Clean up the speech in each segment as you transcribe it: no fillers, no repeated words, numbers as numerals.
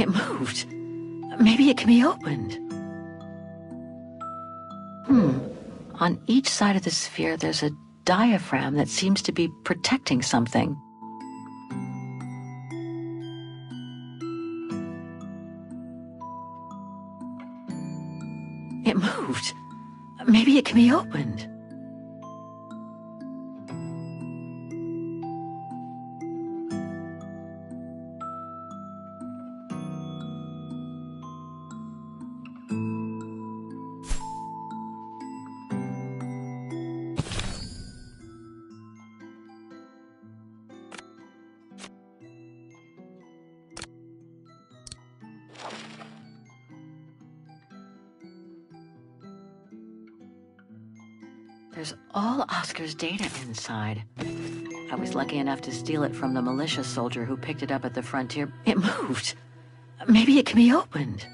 It moved. Maybe it can be opened. On each side of the sphere, there's a diaphragm that seems to be protecting something. It moved. Maybe it can be opened. There's all Oscar's data inside. I was lucky enough to steal it from the militia soldier who picked it up at the frontier. It moved. Maybe it can be opened.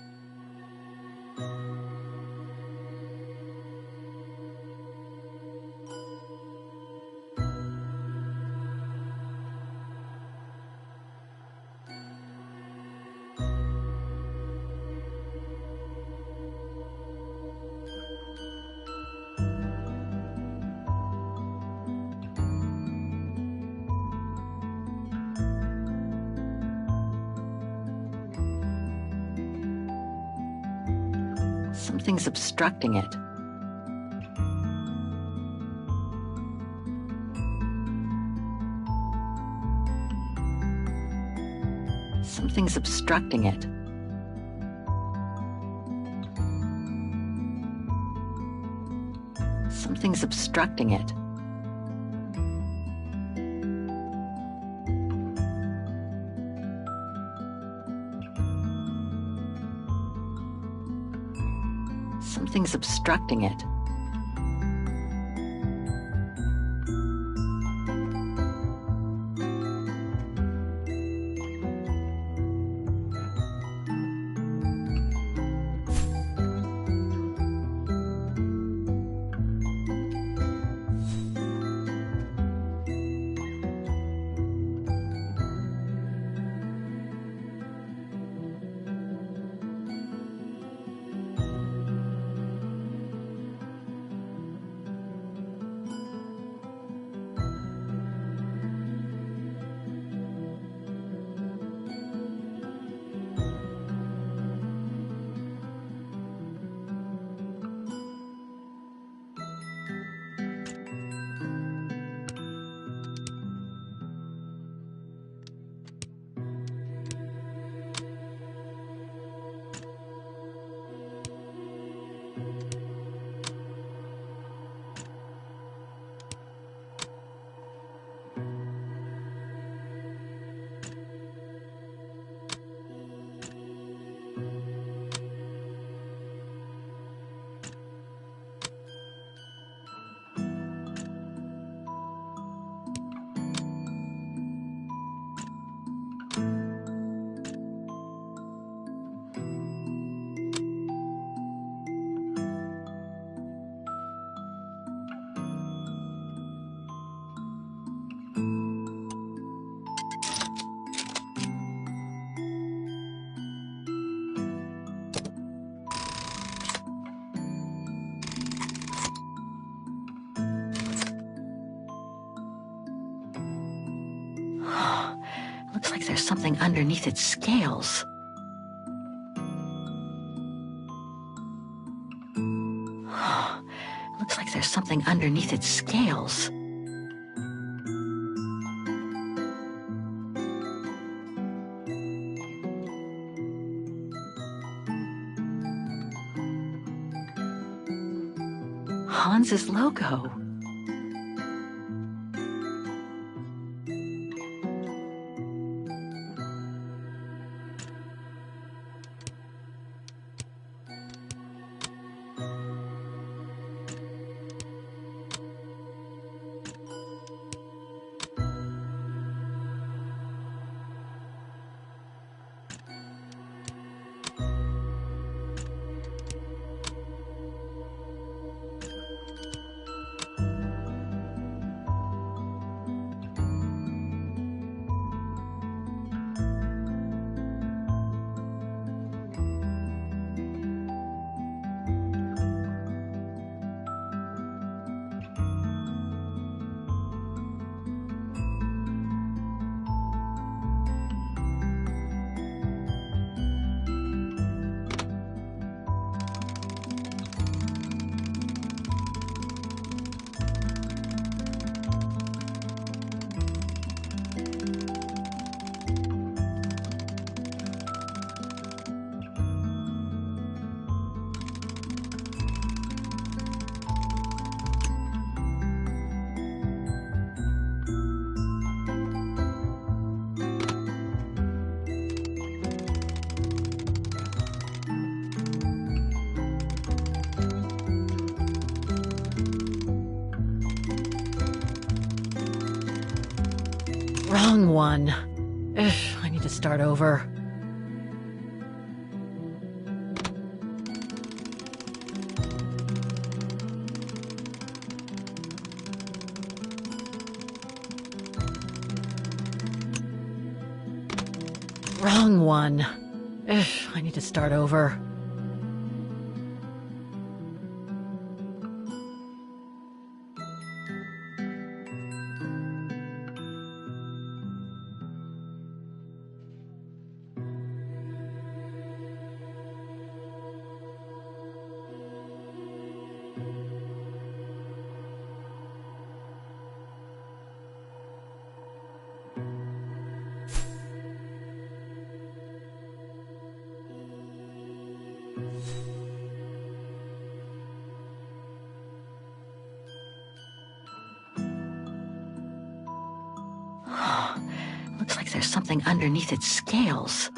Something's obstructing it. Something's obstructing it. Something's obstructing it. Something's obstructing it. Looks like there's something underneath its scales. Looks like there's something underneath its scales. Hans's logo. Wrong one. Ugh, I need to start over. Wrong one. Ugh, I need to start over. Looks like there's something underneath its scales.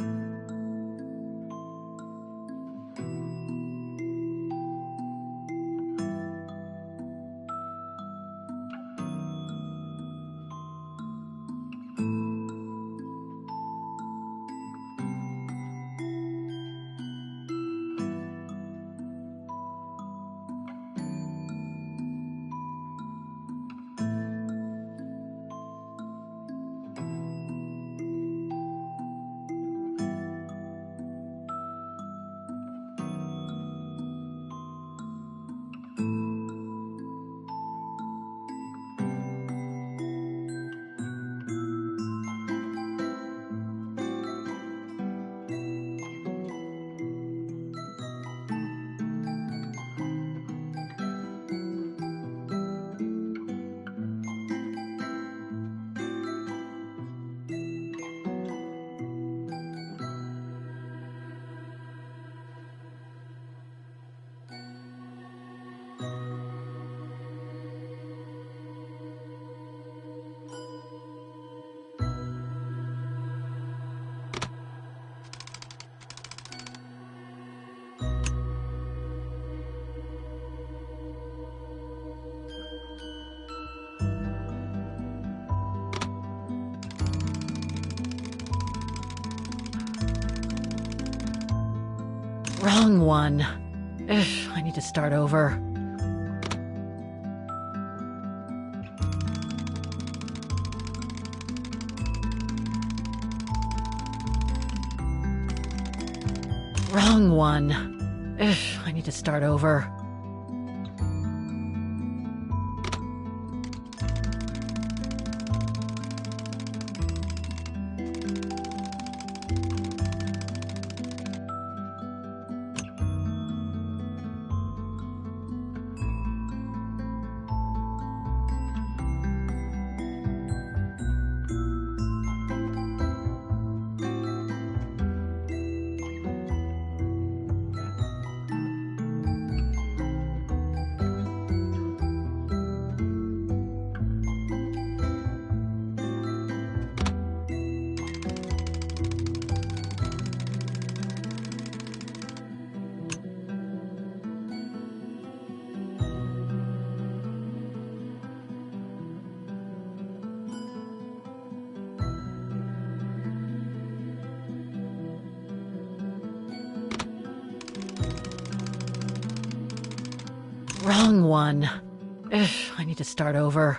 Wrong one. Ugh, I need to start over. Wrong one. Ugh, I need to start over. Wrong one. Ugh, I need to start over.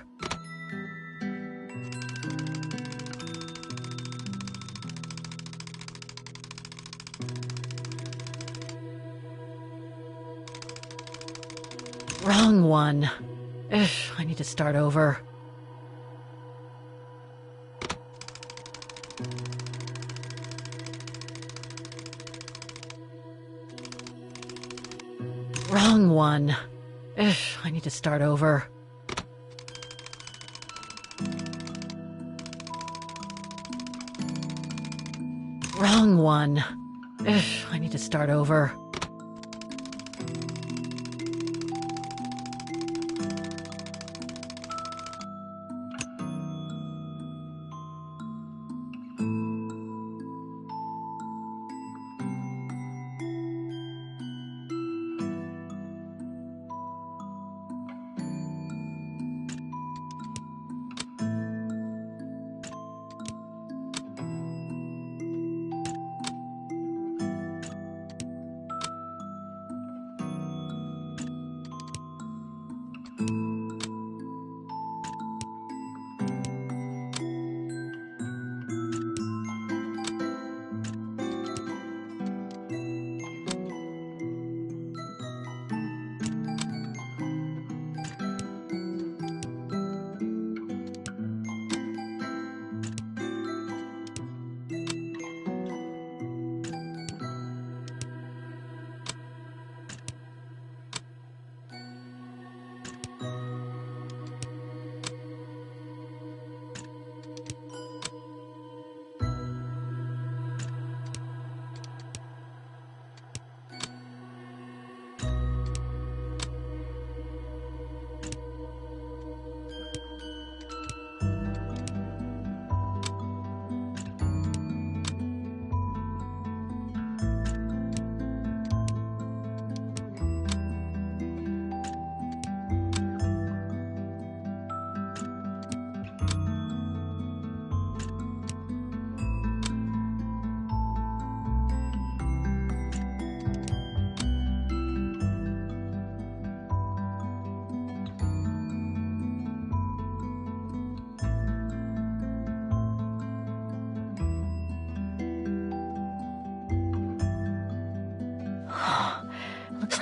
Wrong one. Ugh, I need to start over. Wrong one. Ugh, I need to start over. Wrong one. Ugh, I need to start over.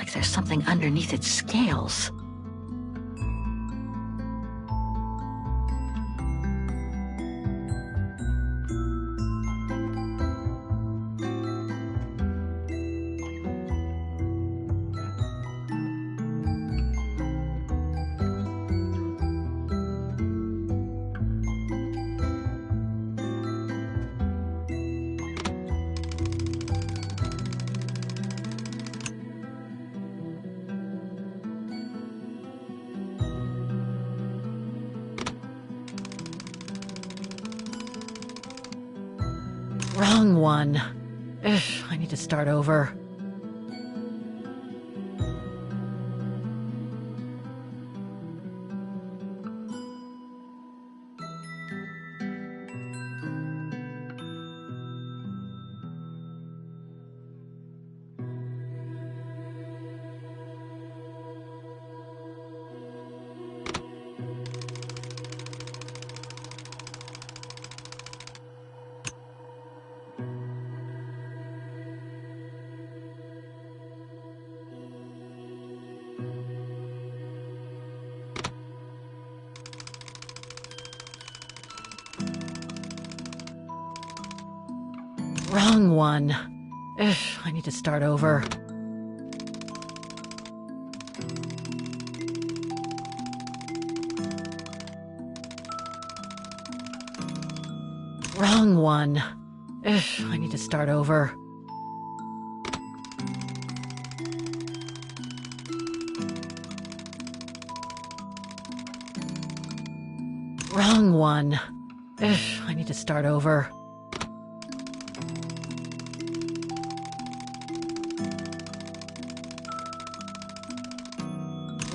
like there's something underneath its scales. Wrong one. Ugh, I need to start over. Wrong one. Ugh, I need to start over. Wrong one. Ugh, I need to start over. Wrong one. Ugh, I need to start over.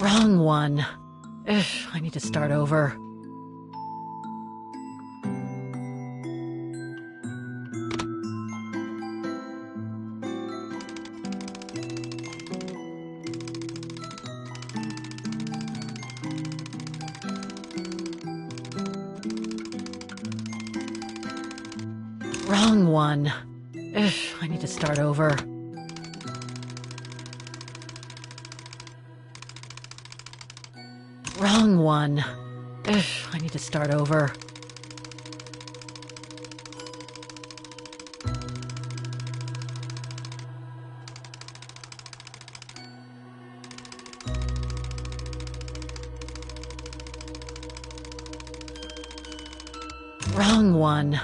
Wrong one. Ugh, I need to start over. Wrong one. Ugh, I need to start over. Wrong one. Ugh, I need to start over. Wrong one.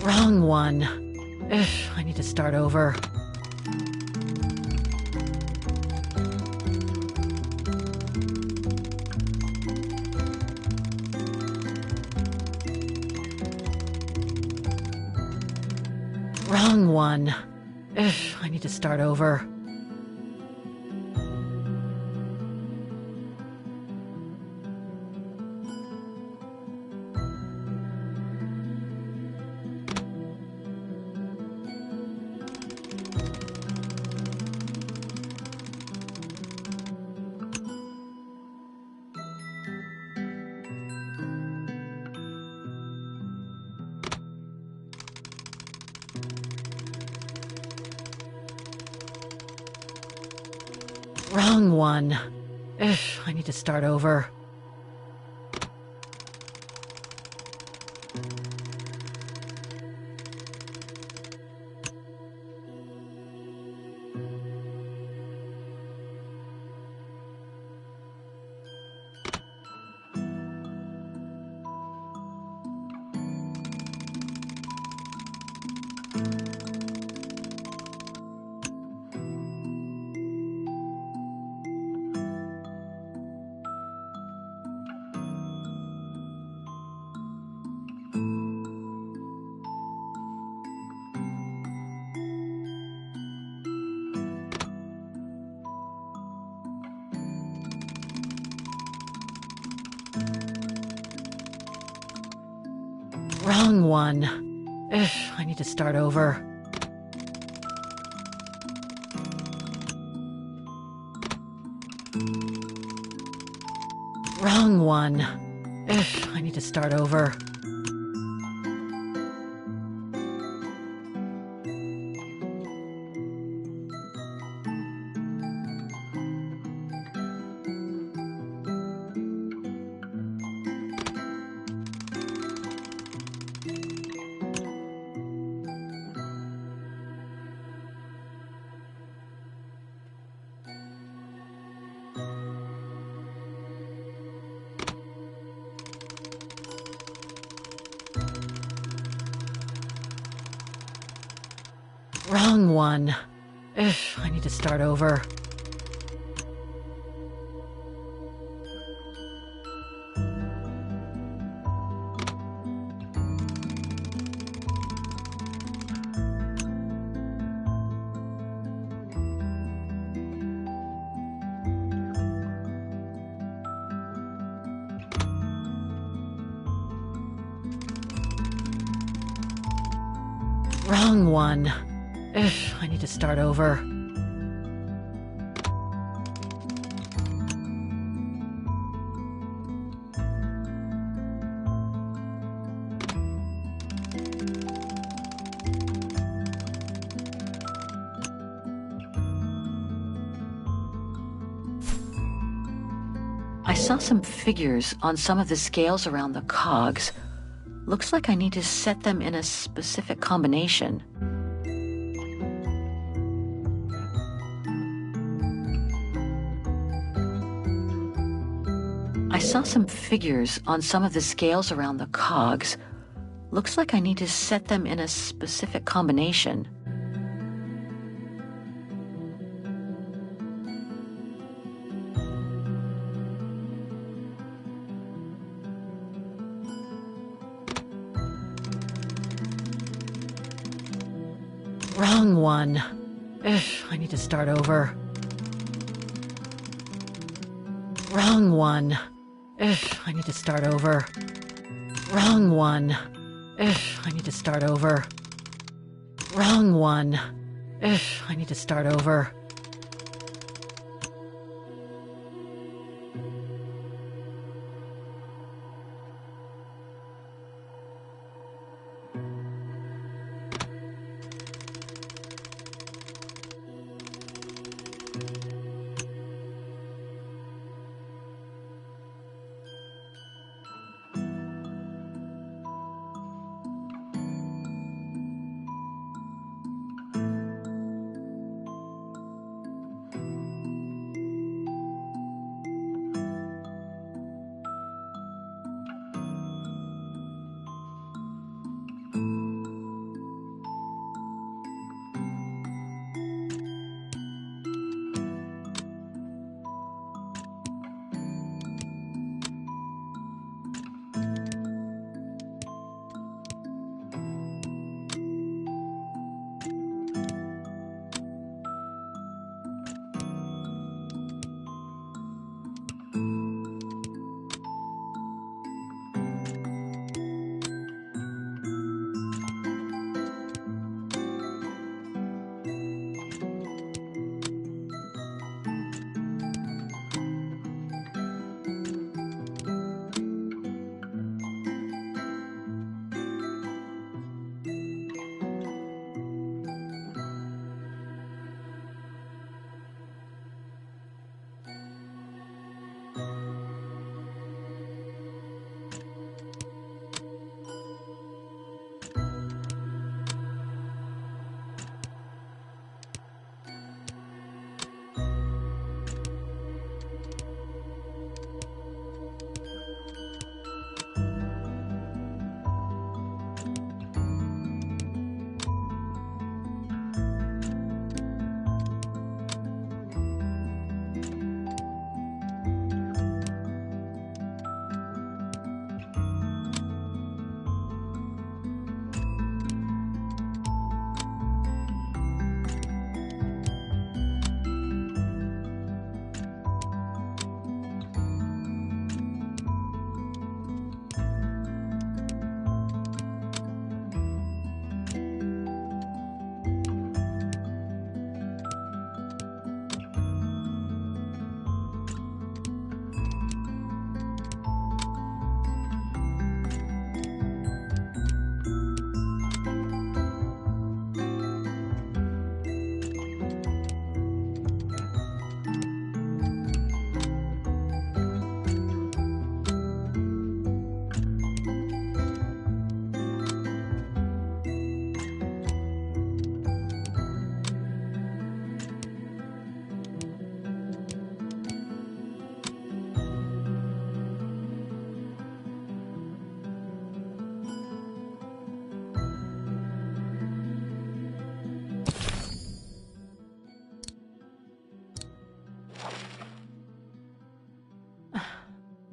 Wrong one. Ugh, I need to start over. Wrong one. Ugh, I need to start over. Wrong one. Ugh, I need to start over. Wrong one. Ugh, I need to start over. Wrong one. Ugh, I need to start over. Wrong one. Ugh, I need to start over. Wrong one. Ugh, I need to start over. I saw some figures on some of the scales around the cogs. Looks like I need to set them in a specific combination. I saw some figures on some of the scales around the cogs. Looks like I need to set them in a specific combination. Wrong one. Ugh, I need to start over. Wrong one. Ugh, I need to start over. Wrong one. Ugh, I need to start over. Wrong one. Ugh, I need to start over.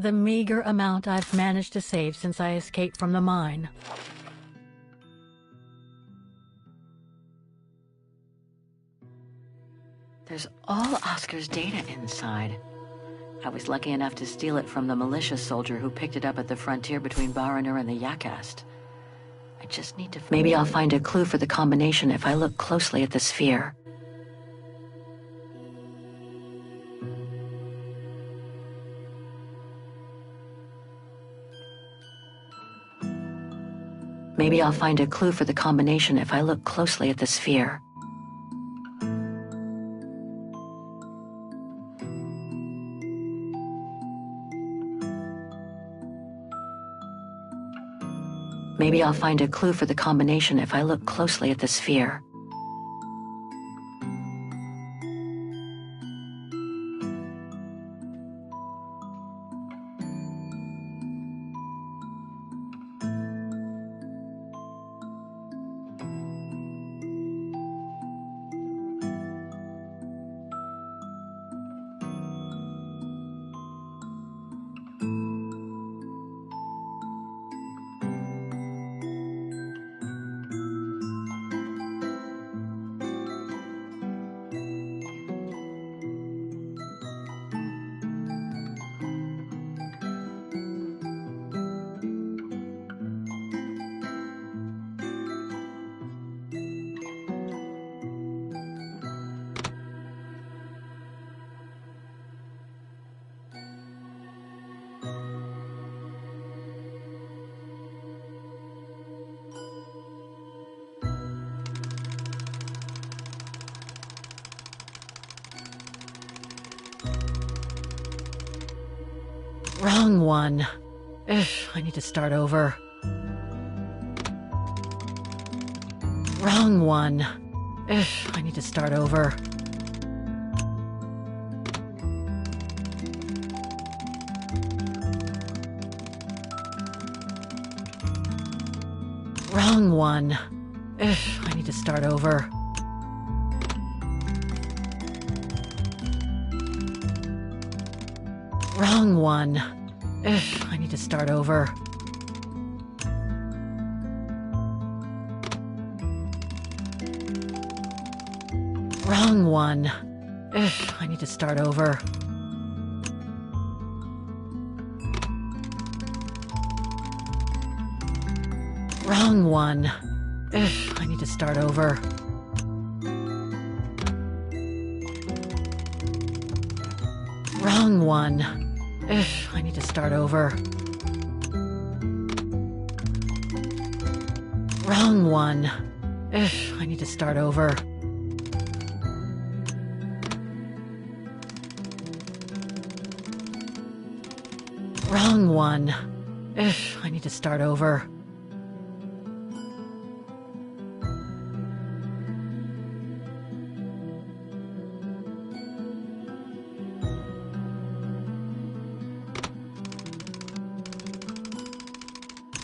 The meager amount I've managed to save since I escaped from the mine. There's all Oscar's data inside. I was lucky enough to steal it from the militia soldier who picked it up at the frontier between Baranur and the Yakast. I just need to... Maybe I'll find a clue for the combination if I look closely at the sphere. Maybe I'll find a clue for the combination if I look closely at the sphere. Maybe I'll find a clue for the combination if I look closely at the sphere. Wrong one. Ugh, I need to start over. Wrong one. Ugh, I need to start over. Wrong one. Ugh, I need to start over. Wrong one. Ugh, I need to start over. Wrong one. Ugh, I need to start over. Wrong one. Ugh, I need to start over. Wrong one. Ugh, I need to start over. Wrong one. Ugh, I need to start over. Wrong one. Ugh, I need to start over.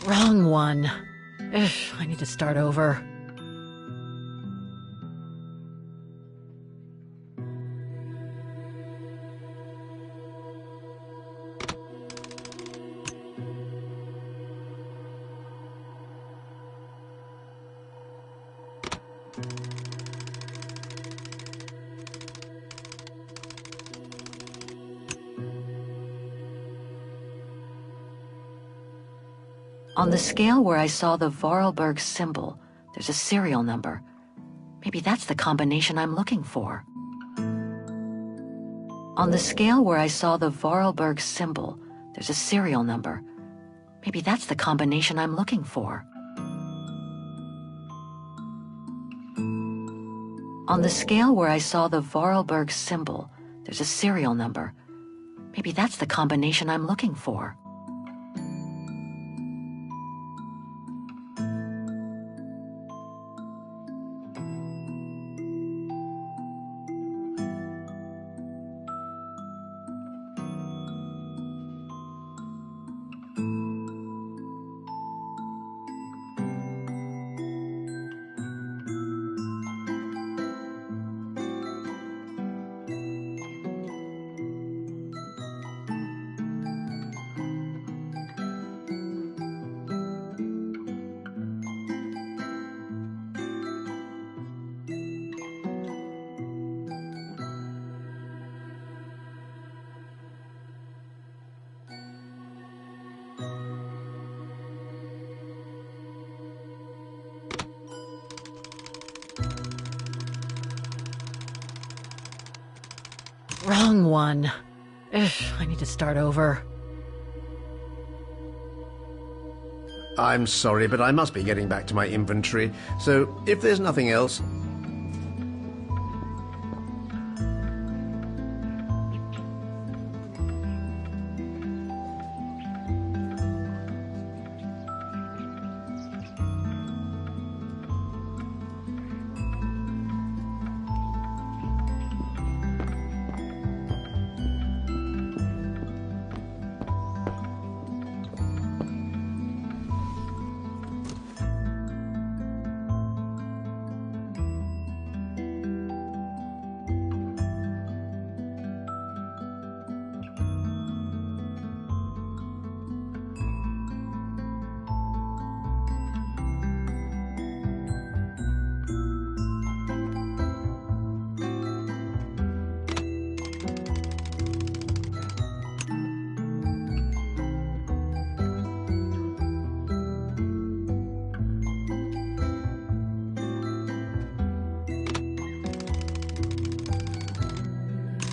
Wrong one. Ugh, I need to start over. On the scale where I saw the Vorarlberg symbol, there's a serial number. Maybe that's the combination I'm looking for. On the scale where I saw the Vorarlberg symbol, there's a serial number. Maybe that's the combination I'm looking for. On the scale where I saw the Vorarlberg symbol, there's a serial number. Maybe that's the combination I'm looking for. Wrong one. Ugh, I need to start over. I'm sorry, but I must be getting back to my inventory, so if there's nothing else...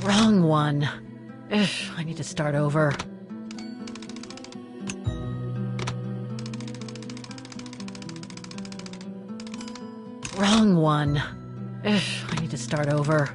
Wrong one. Ugh, I need to start over. Wrong one. Ugh, I need to start over.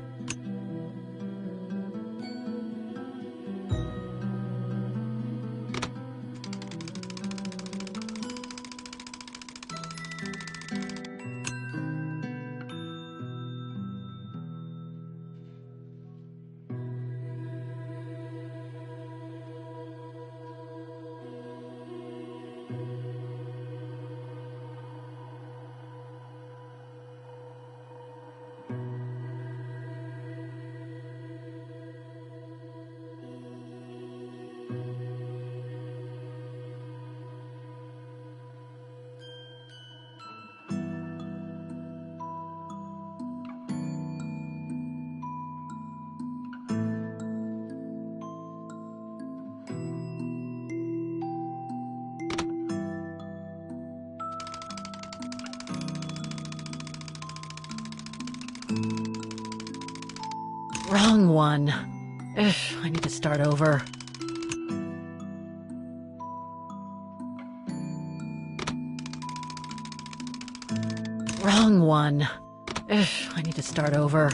Wrong one. Ugh, I need to start over. Wrong one. Ugh, I need to start over.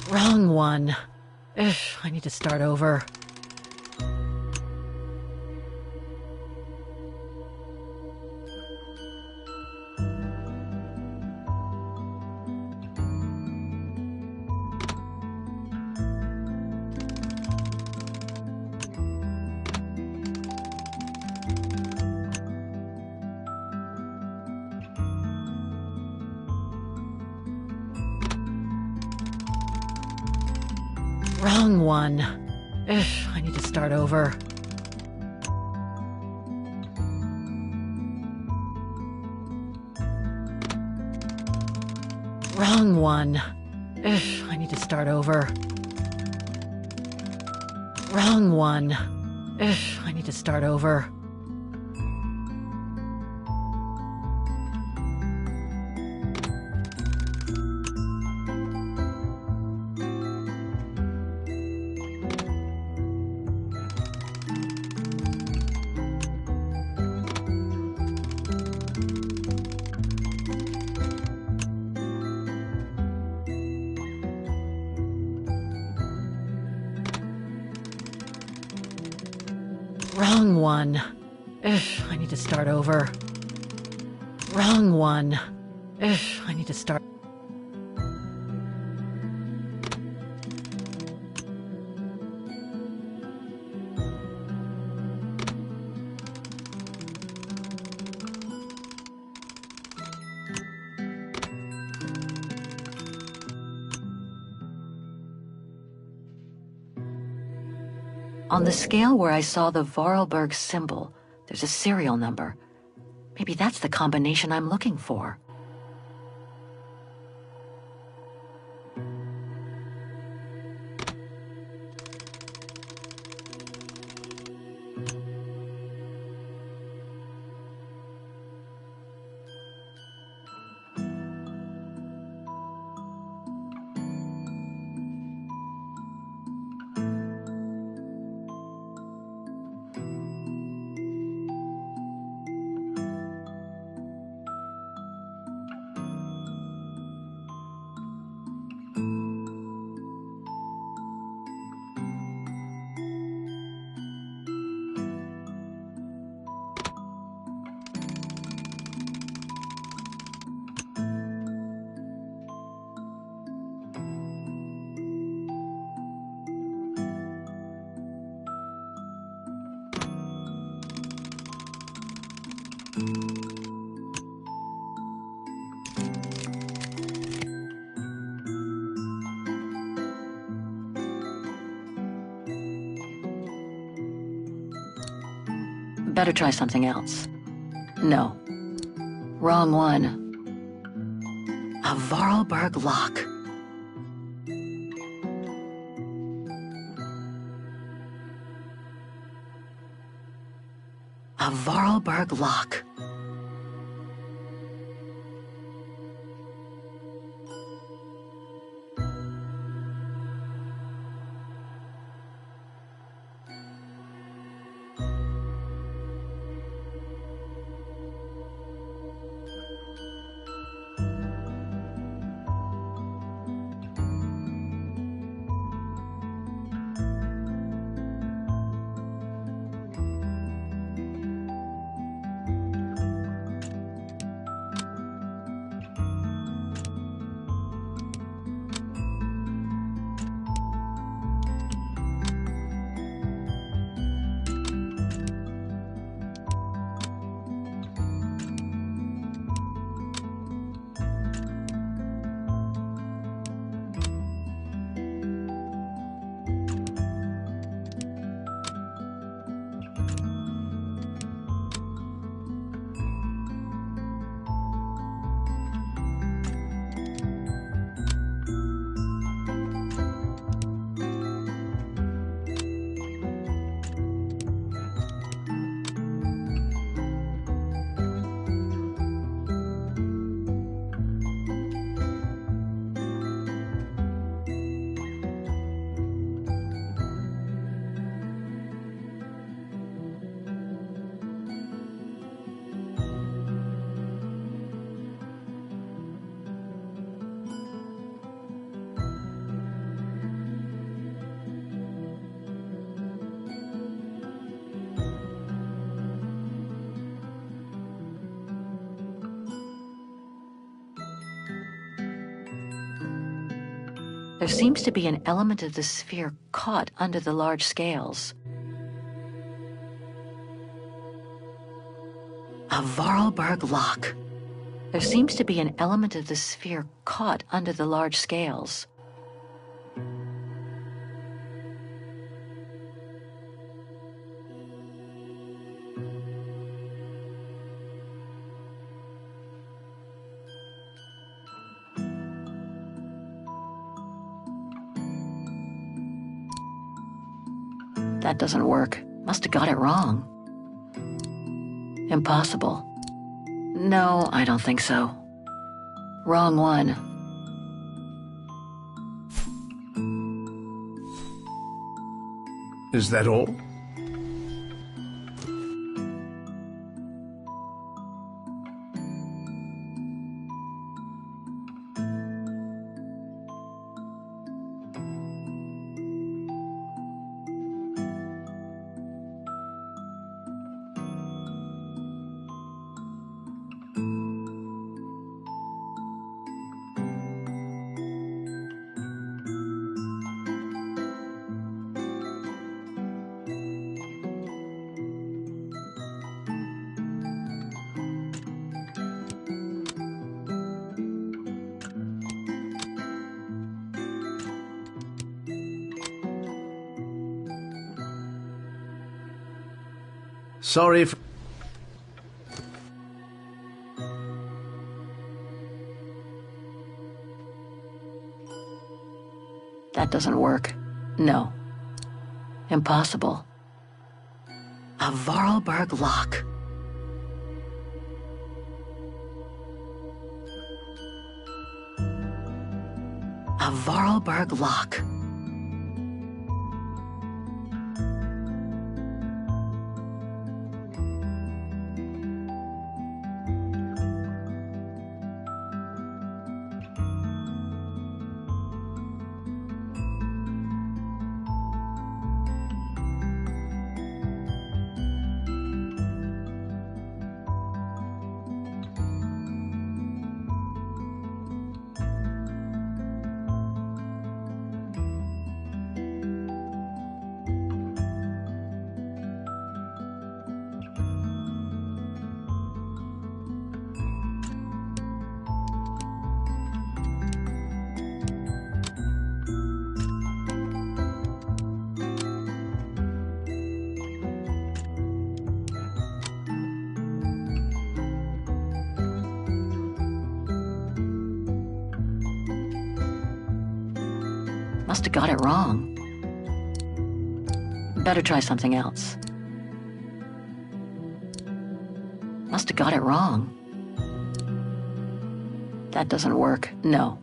Wrong one. Ugh, I need to start over. Wrong one. Ugh, I need to start over. Wrong one. Ugh, I need to start over. Wrong one. Ugh, I need to start over. Wrong one. Ugh, I need to start over. Wrong one. Ugh, I need to start. On the scale where I saw the Vorarlberg symbol, there's a serial number. Maybe that's the combination I'm looking for. Better try something else. No. Wrong one. A Vorarlberg lock. A Vorarlberg lock. There seems to be an element of the sphere caught under the large scales. A Vorarlberg lock. There seems to be an element of the sphere caught under the large scales. That doesn't work. Must have got it wrong. Impossible. No, I don't think so. Wrong one. Is that all? Sorry for... That doesn't work. No. Impossible. A Vorarlberg lock. A Vorarlberg lock. Must have got it wrong. Better try something else. Must have got it wrong. That doesn't work. No.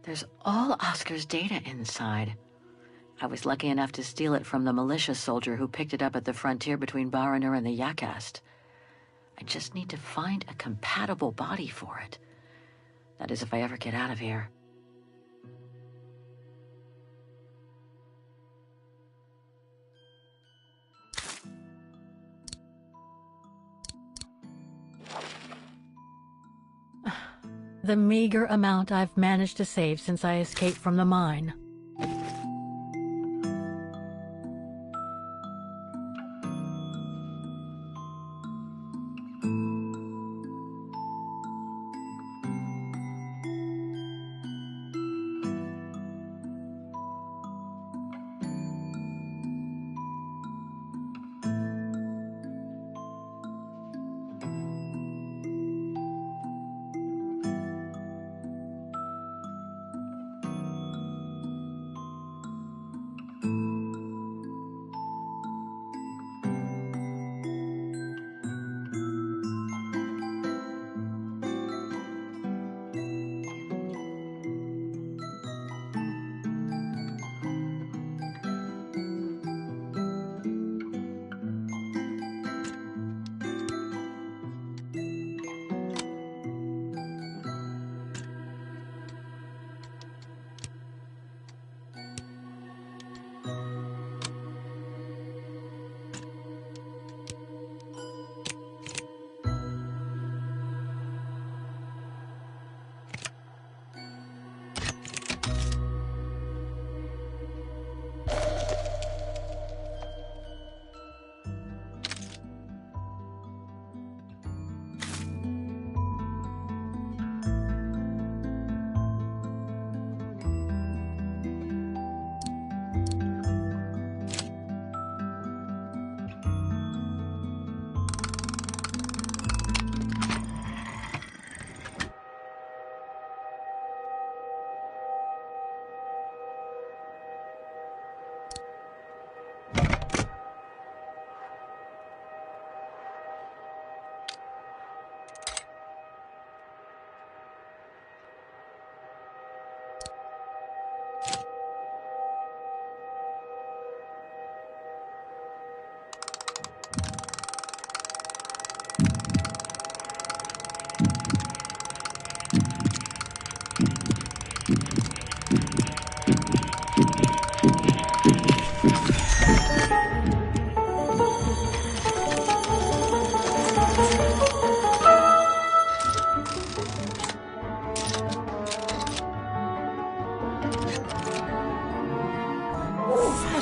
There's all Oscar's data inside. I was lucky enough to steal it from the militia soldier who picked it up at the frontier between Baranur and the Yakast. I just need to find a compatible body for it. That is, if I ever get out of here. The meager amount I've managed to save since I escaped from the mine.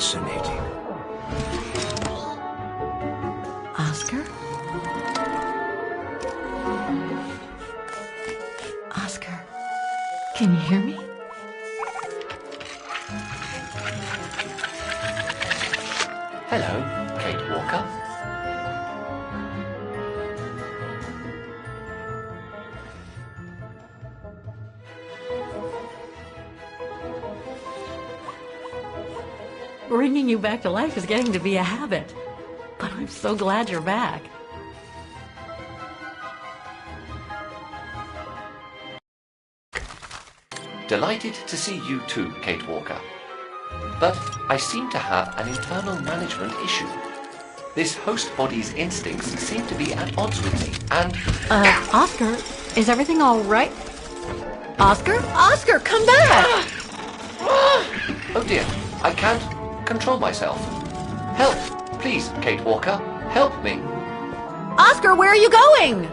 fascinating. Oscar? Oscar, can you hear me? Hello, Kate Walker. Bringing you back to life is getting to be a habit. But I'm so glad you're back. Delighted to see you too, Kate Walker. But I seem to have an internal management issue. This host body's instincts seem to be at odds with me, and... Oscar, is everything all right? Oscar? Oscar, come back! Oh dear, I can't control myself. Help, please, Kate Walker. Help me. Oscar, where are you going?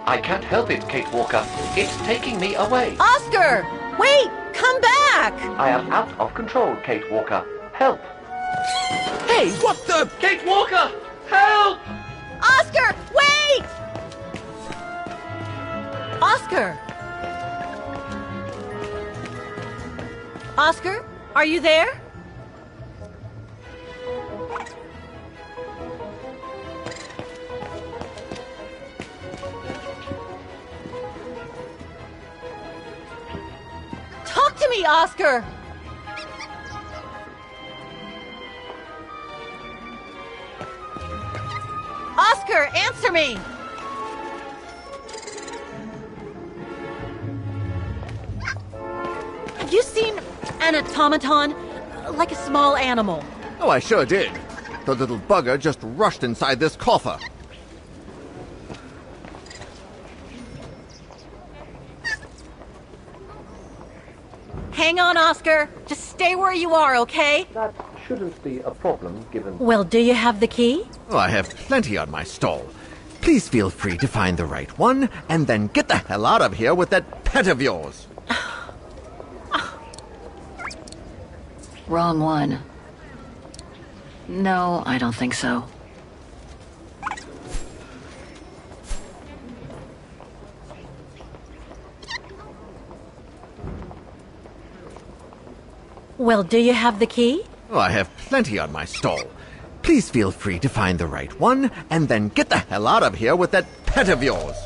I can't help it, Kate Walker. It's taking me away. Oscar! Wait! Come back! I am out of control, Kate Walker. Help. Hey, what the... Kate Walker! Help! Oscar! Wait! Oscar! Oscar? Are you there? Talk to me, Oscar! Oscar, answer me! Have you seen an automaton? Like a small animal. Oh, I sure did. The little bugger just rushed inside this coffer. Hang on, Oscar. Just stay where you are, okay? That shouldn't be a problem, given... Well, do you have the key? Oh, I have plenty on my stall. Please feel free to find the right one, and then get the hell out of here with that pet of yours. Wrong one. No, I don't think so. Well, do you have the key? Oh, I have plenty on my stall. Please feel free to find the right one, and then get the hell out of here with that pet of yours.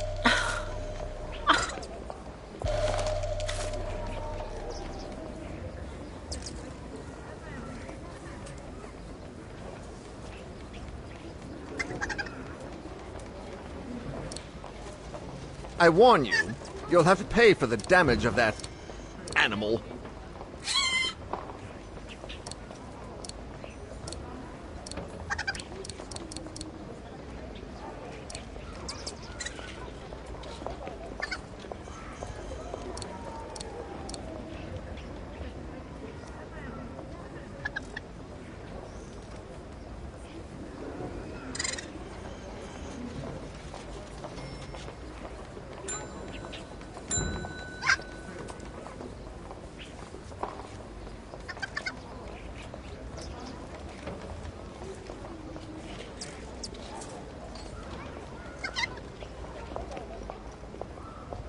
I warn you, you'll have to pay for the damage of that animal.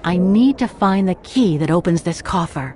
I need to find the key that opens this coffer.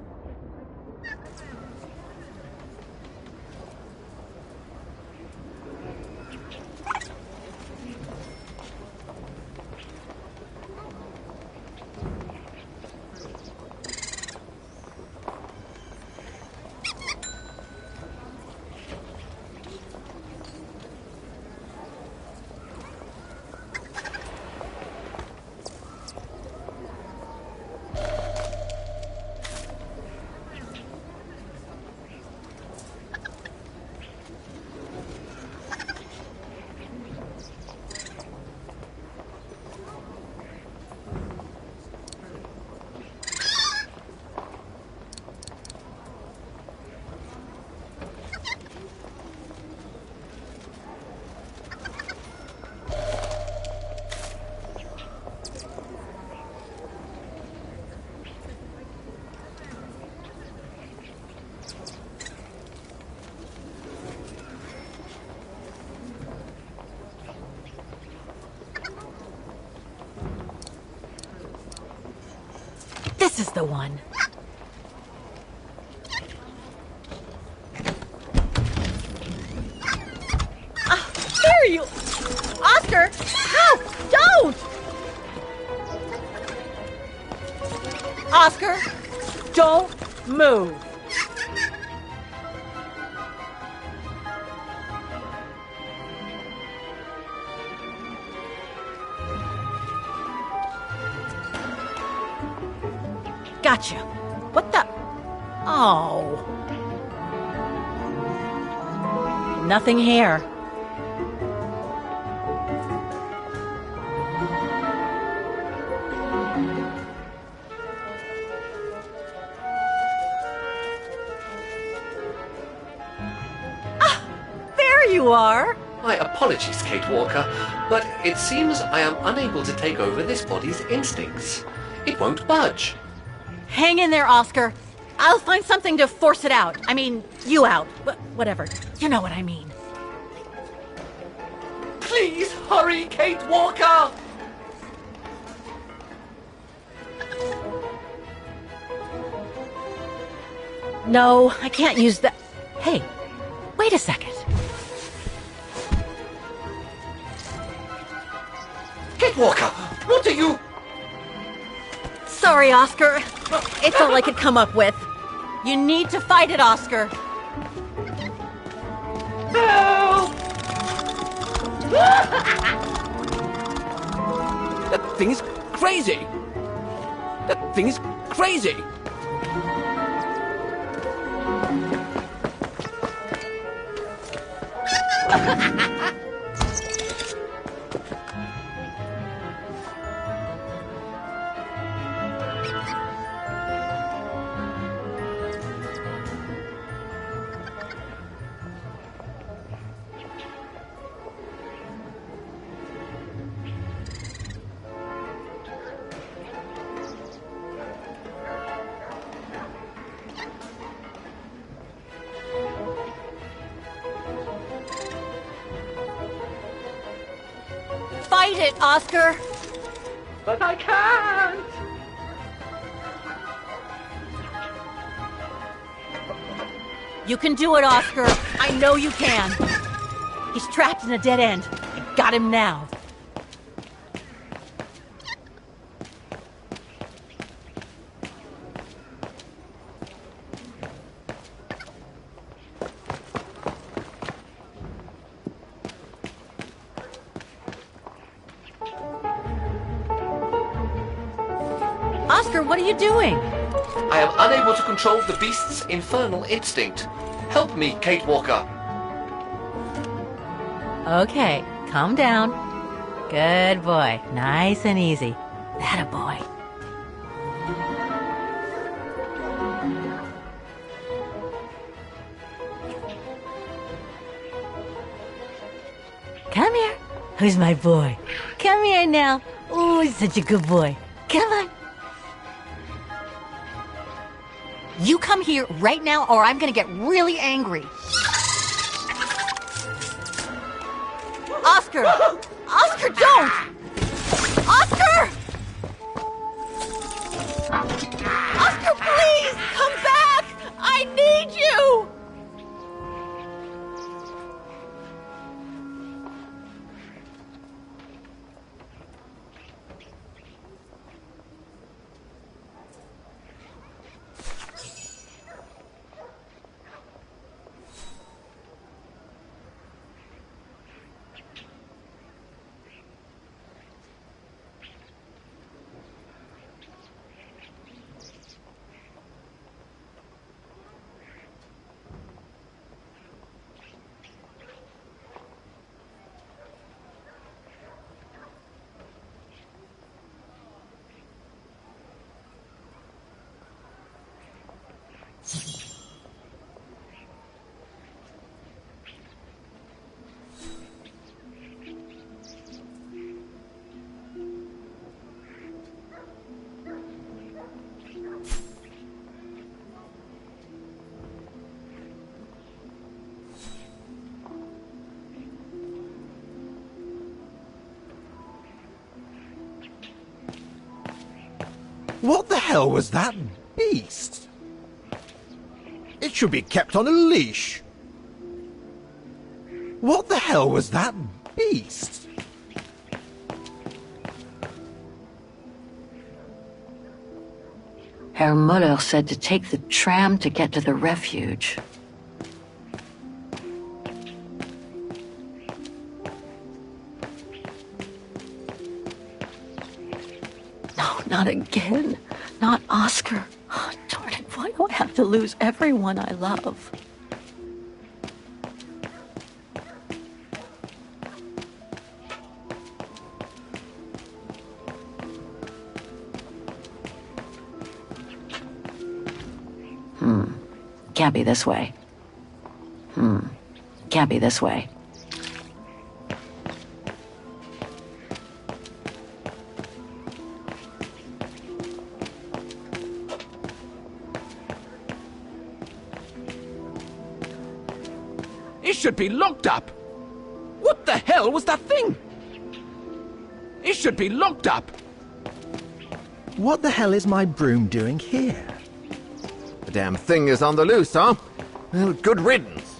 This is the one. There you... Oscar! No! Don't! Oscar! Don't move! Gotcha. What the... Oh. Nothing here. There you are. My apologies, Kate Walker, but it seems I am unable to take over this body's instincts. It won't budge. Hang in there, Oscar. I'll find something to force it out. I mean, you out. Whatever. You know what I mean. Please hurry, Kate Walker! No, I can't use that. Hey, wait a second. Kate Walker, what are you... Sorry, Oscar. It's all I could come up with. You need to fight it, Oscar. Help! That thing is crazy! That thing is crazy! Fight it, Oscar. But I can't! You can do it, Oscar. I know you can. He's trapped in a dead end. I got him now. Oscar, what are you doing? I am unable to control the beast's infernal instinct. Help me, Kate Walker. Okay, calm down. Good boy. Nice and easy. That a boy. Come here. Who's my boy? Come here now. Oh, he's such a good boy. Come on. You come here right now or I'm gonna get really angry. Oscar! Oscar, don't! Oscar! Oscar, please! Come back! I need you! What the hell was that beast? It should be kept on a leash. What the hell was that beast? Herr Muller said to take the tram to get to the refuge. No, not again. Not Oscar. Oh, darn it, why do I have to lose everyone I love? Can't be this way. Can't be this way. It should be locked up. What the hell was that thing? It should be locked up. What the hell is my broom doing here? The damn thing is on the loose, huh? Well, good riddance.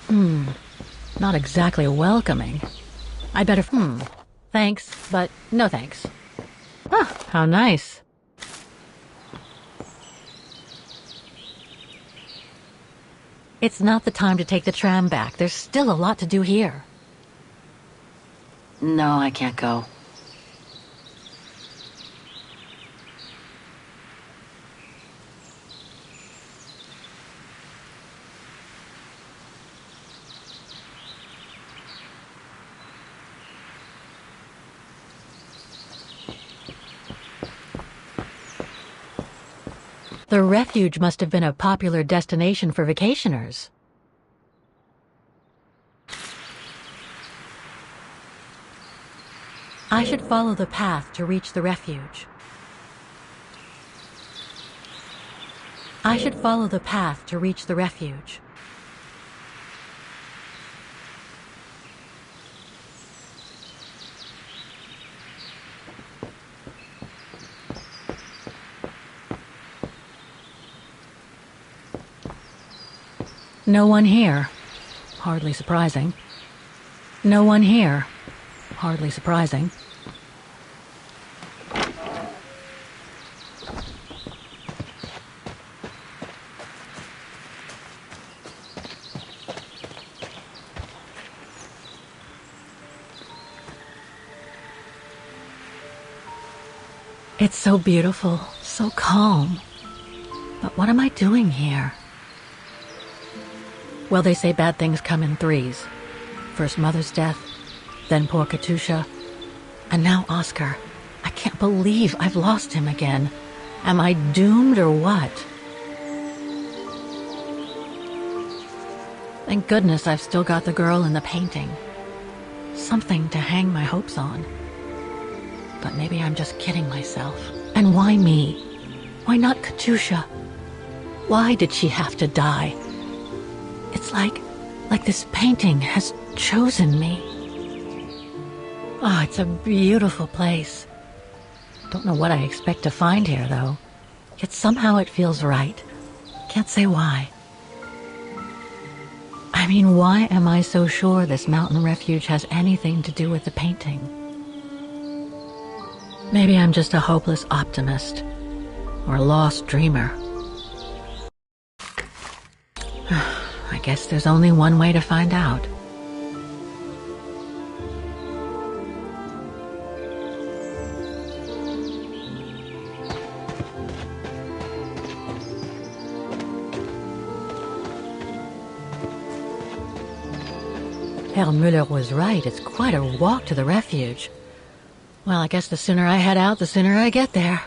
Not exactly welcoming. I'd better... Thanks, but no thanks. Ah, how nice. It's not the time to take the tram back. There's still a lot to do here. No, I can't go. The refuge must have been a popular destination for vacationers. I should follow the path to reach the refuge. I should follow the path to reach the refuge. No one here. Hardly surprising. No one here. Hardly surprising. It's so beautiful, so calm. But what am I doing here? Well, they say bad things come in threes. First Mother's death, then poor Katusha, and now Oscar. I can't believe I've lost him again. Am I doomed or what? Thank goodness I've still got the girl in the painting. Something to hang my hopes on. But maybe I'm just kidding myself. And why me? Why not Katusha? Why did she have to die? It's like this painting has chosen me. Oh, it's a beautiful place. Don't know what I expect to find here, though. Yet somehow it feels right. Can't say why. I mean, why am I so sure this mountain refuge has anything to do with the painting? Maybe I'm just a hopeless optimist. Or a lost dreamer. I guess there's only one way to find out. Herr Müller was right. It's quite a walk to the refuge. Well, I guess the sooner I head out, the sooner I get there.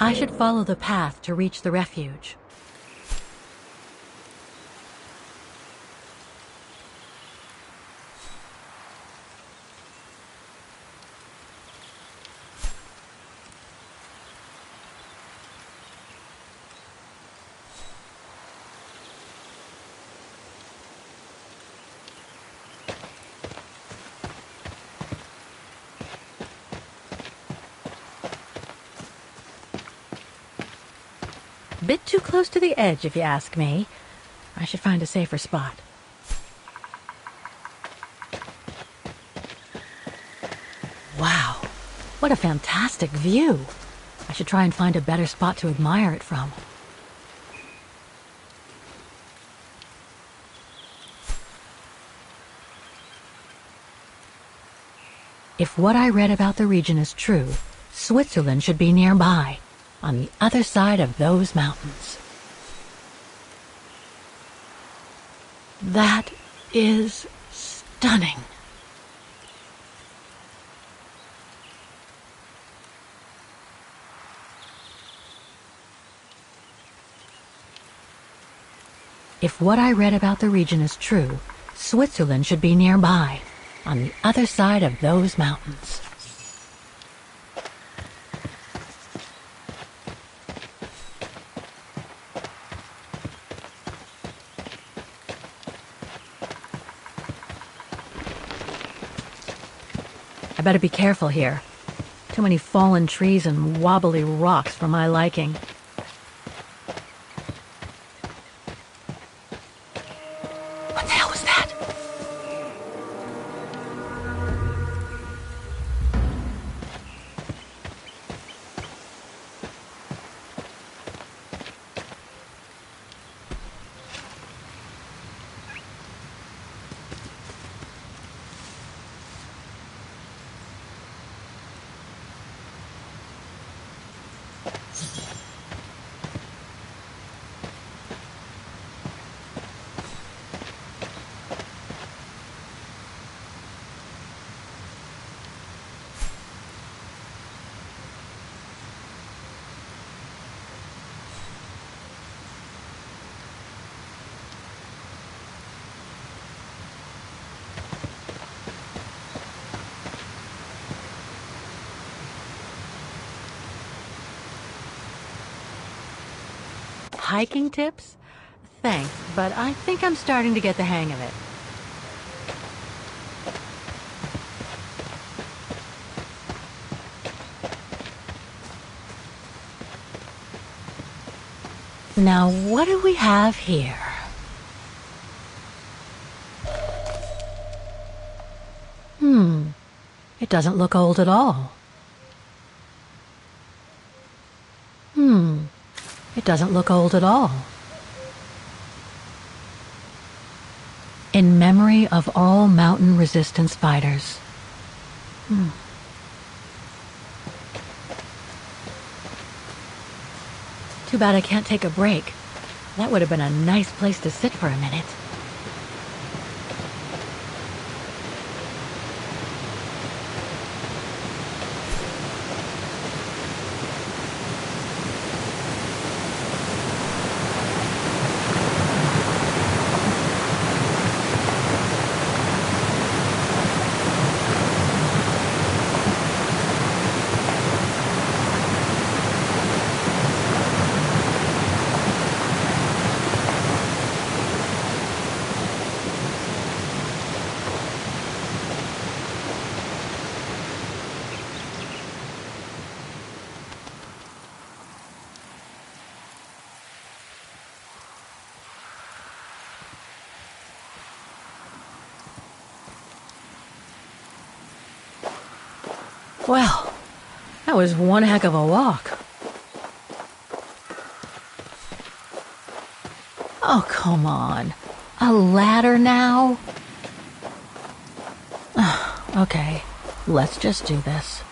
I should follow the path to reach the refuge. Bit too close to the edge, if you ask me. I should find a safer spot. Wow, what a fantastic view. I should try and find a better spot to admire it from. If what I read about the region is true, Switzerland should be nearby. On the other side of those mountains. That is stunning. If what I read about the region is true, Switzerland should be nearby, on the other side of those mountains. I better be careful here. Too many fallen trees and wobbly rocks for my liking. What the hell was that? Hiking tips? Thanks, but I think I'm starting to get the hang of it. Now, what do we have here? It doesn't look old at all. It doesn't look old at all. In memory of all mountain resistance fighters. Too bad I can't take a break. That would have been a nice place to sit for a minute. Well, that was one heck of a walk. Oh, come on. A ladder now? Okay, let's just do this.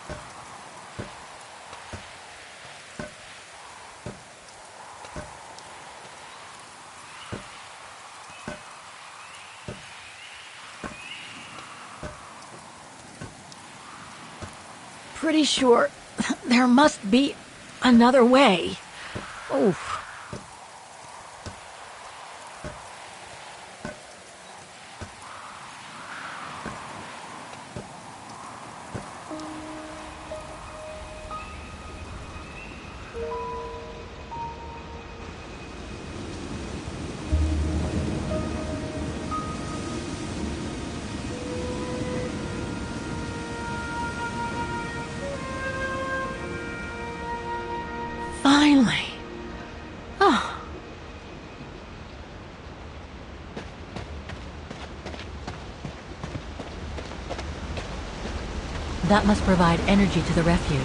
Pretty sure there must be another way. Oof. Finally. Oh. That must provide energy to the refuge.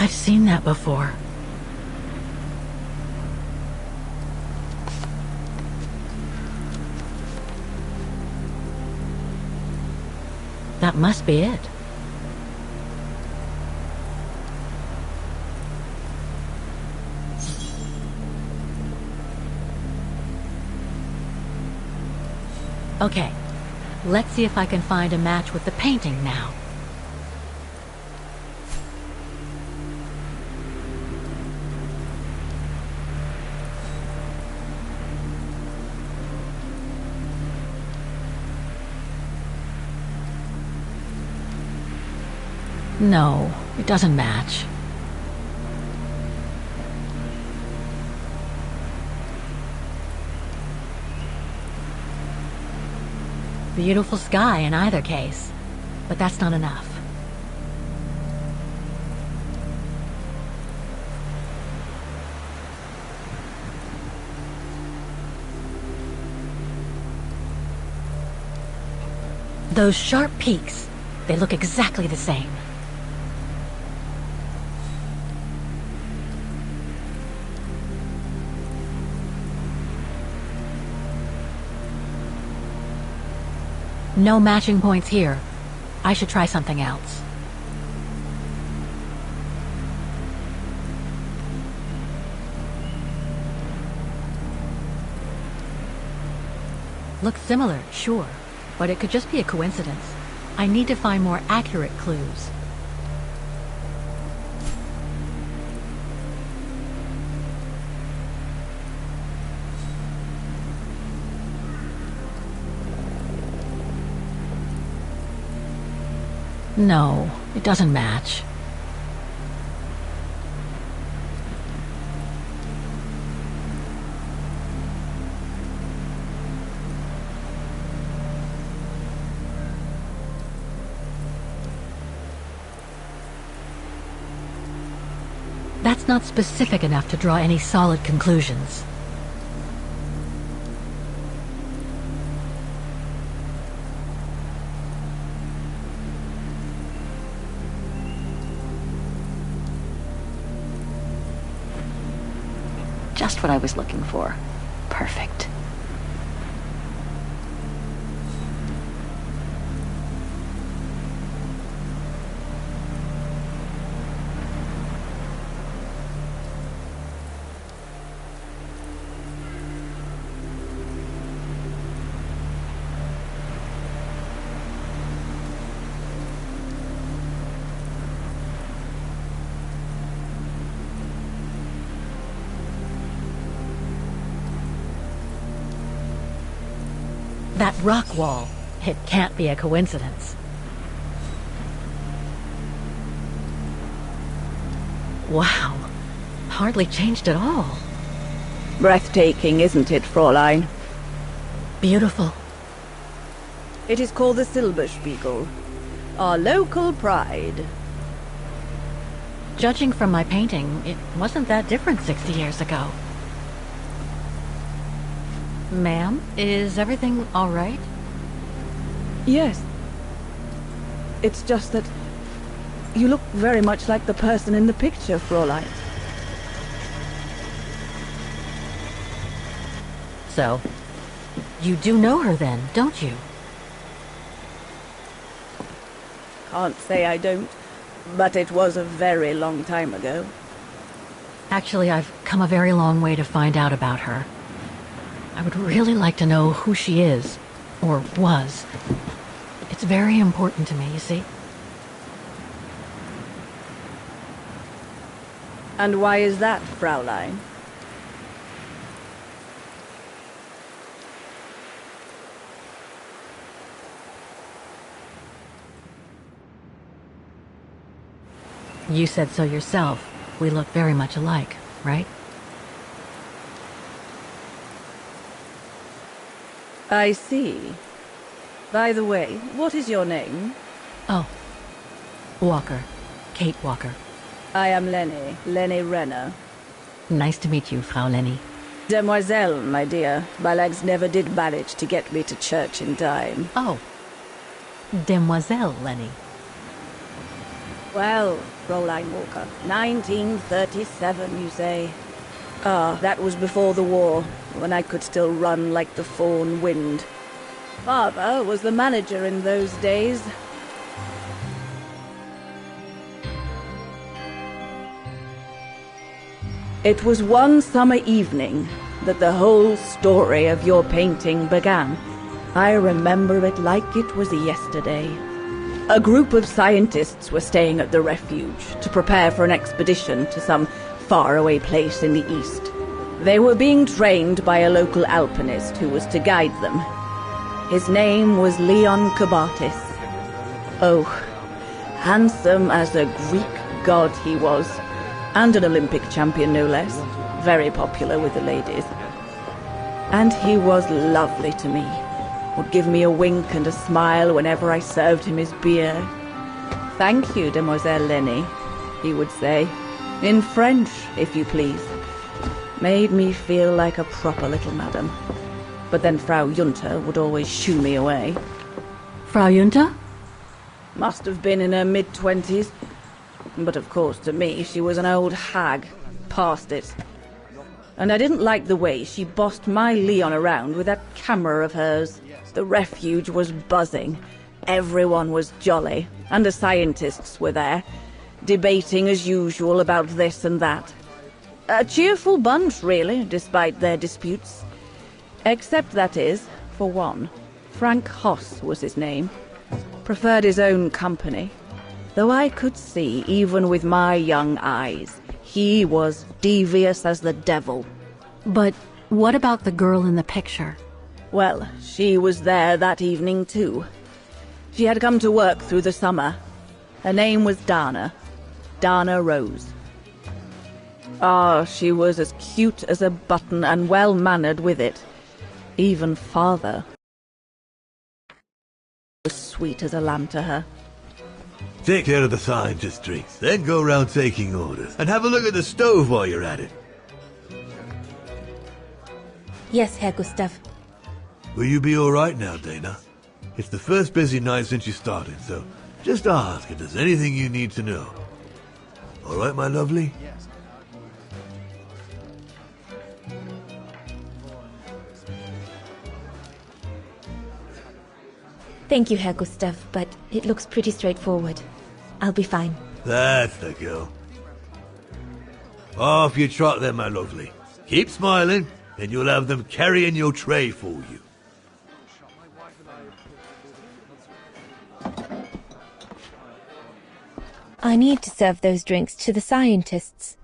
I've seen that before. That must be it. Okay, let's see if I can find a match with the painting now. No, it doesn't match. Beautiful sky in either case, but that's not enough. Those sharp peaks, they look exactly the same. No matching points here. I should try something else. Looks similar, sure, but it could just be a coincidence. I need to find more accurate clues. No, it doesn't match. That's not specific enough to draw any solid conclusions. Just what I was looking for. Perfect. That rock wall, it can't be a coincidence. Wow, hardly changed at all. Breathtaking, isn't it, Fräulein? Beautiful. It is called the Silberspiegel, our local pride. Judging from my painting, it wasn't that different 60 years ago. Ma'am, is everything all right? Yes. It's just that you look very much like the person in the picture, Fräulein. So, you do know her then, don't you? Can't say I don't, but it was a very long time ago. Actually, I've come a very long way to find out about her. I would really like to know who she is, or was. It's very important to me, you see. And why is that, Fräulein? You said so yourself. We look very much alike, right? I see. By the way, what is your name? Oh, Walker. Kate Walker. I am Lenny Renner. Nice to meet you, Frau Lenny. Demoiselle, my dear. My legs never did manage to get me to church in time. Oh, Demoiselle Lenny. Well, Fräulein Walker, 1937, you say? Ah, that was before the war, when I could still run like the fawn wind. Father was the manager in those days. It was one summer evening that the whole story of your painting began. I remember it like it was yesterday. A group of scientists were staying at the refuge to prepare for an expedition to some faraway place in the east. They were being trained by a local alpinist who was to guide them. His name was Leon Kabatis. Oh, handsome as a Greek god he was, and an Olympic champion no less, very popular with the ladies. And he was lovely to me. Would give me a wink and a smile whenever I served him his beer. "Thank you, Demoiselle Lenny," he would say, in French, if you please. Made me feel like a proper little madam. But then Frau Junta would always shoo me away. Frau Junta? Must have been in her mid-20s. But of course, to me, she was an old hag. Past it. And I didn't like the way she bossed my Leon around with that camera of hers. The refuge was buzzing. Everyone was jolly. And the scientists were there, debating as usual about this and that. A cheerful bunch, really, despite their disputes. Except, that is, for one. Frank Hoss was his name. Preferred his own company. Though I could see, even with my young eyes, he was devious as the devil. But what about the girl in the picture? Well, she was there that evening too. She had come to work through the summer. Her name was Dana. Dana Rose. Ah, she was as cute as a button and well-mannered with it. Even father was sweet as a lamb to her. Take care of the scientist drinks, then go round taking orders. And have a look at the stove while you're at it. Yes, Herr Gustav. Will you be all right now, Dana? It's the first busy night since you started, so just ask if there's anything you need to know. All right, my lovely? Thank you, Herr Gustav, but it looks pretty straightforward. I'll be fine. That's the girl. Off you trot then, my lovely. Keep smiling, and you'll have them carrying your tray for you. I need to serve those drinks to the scientists.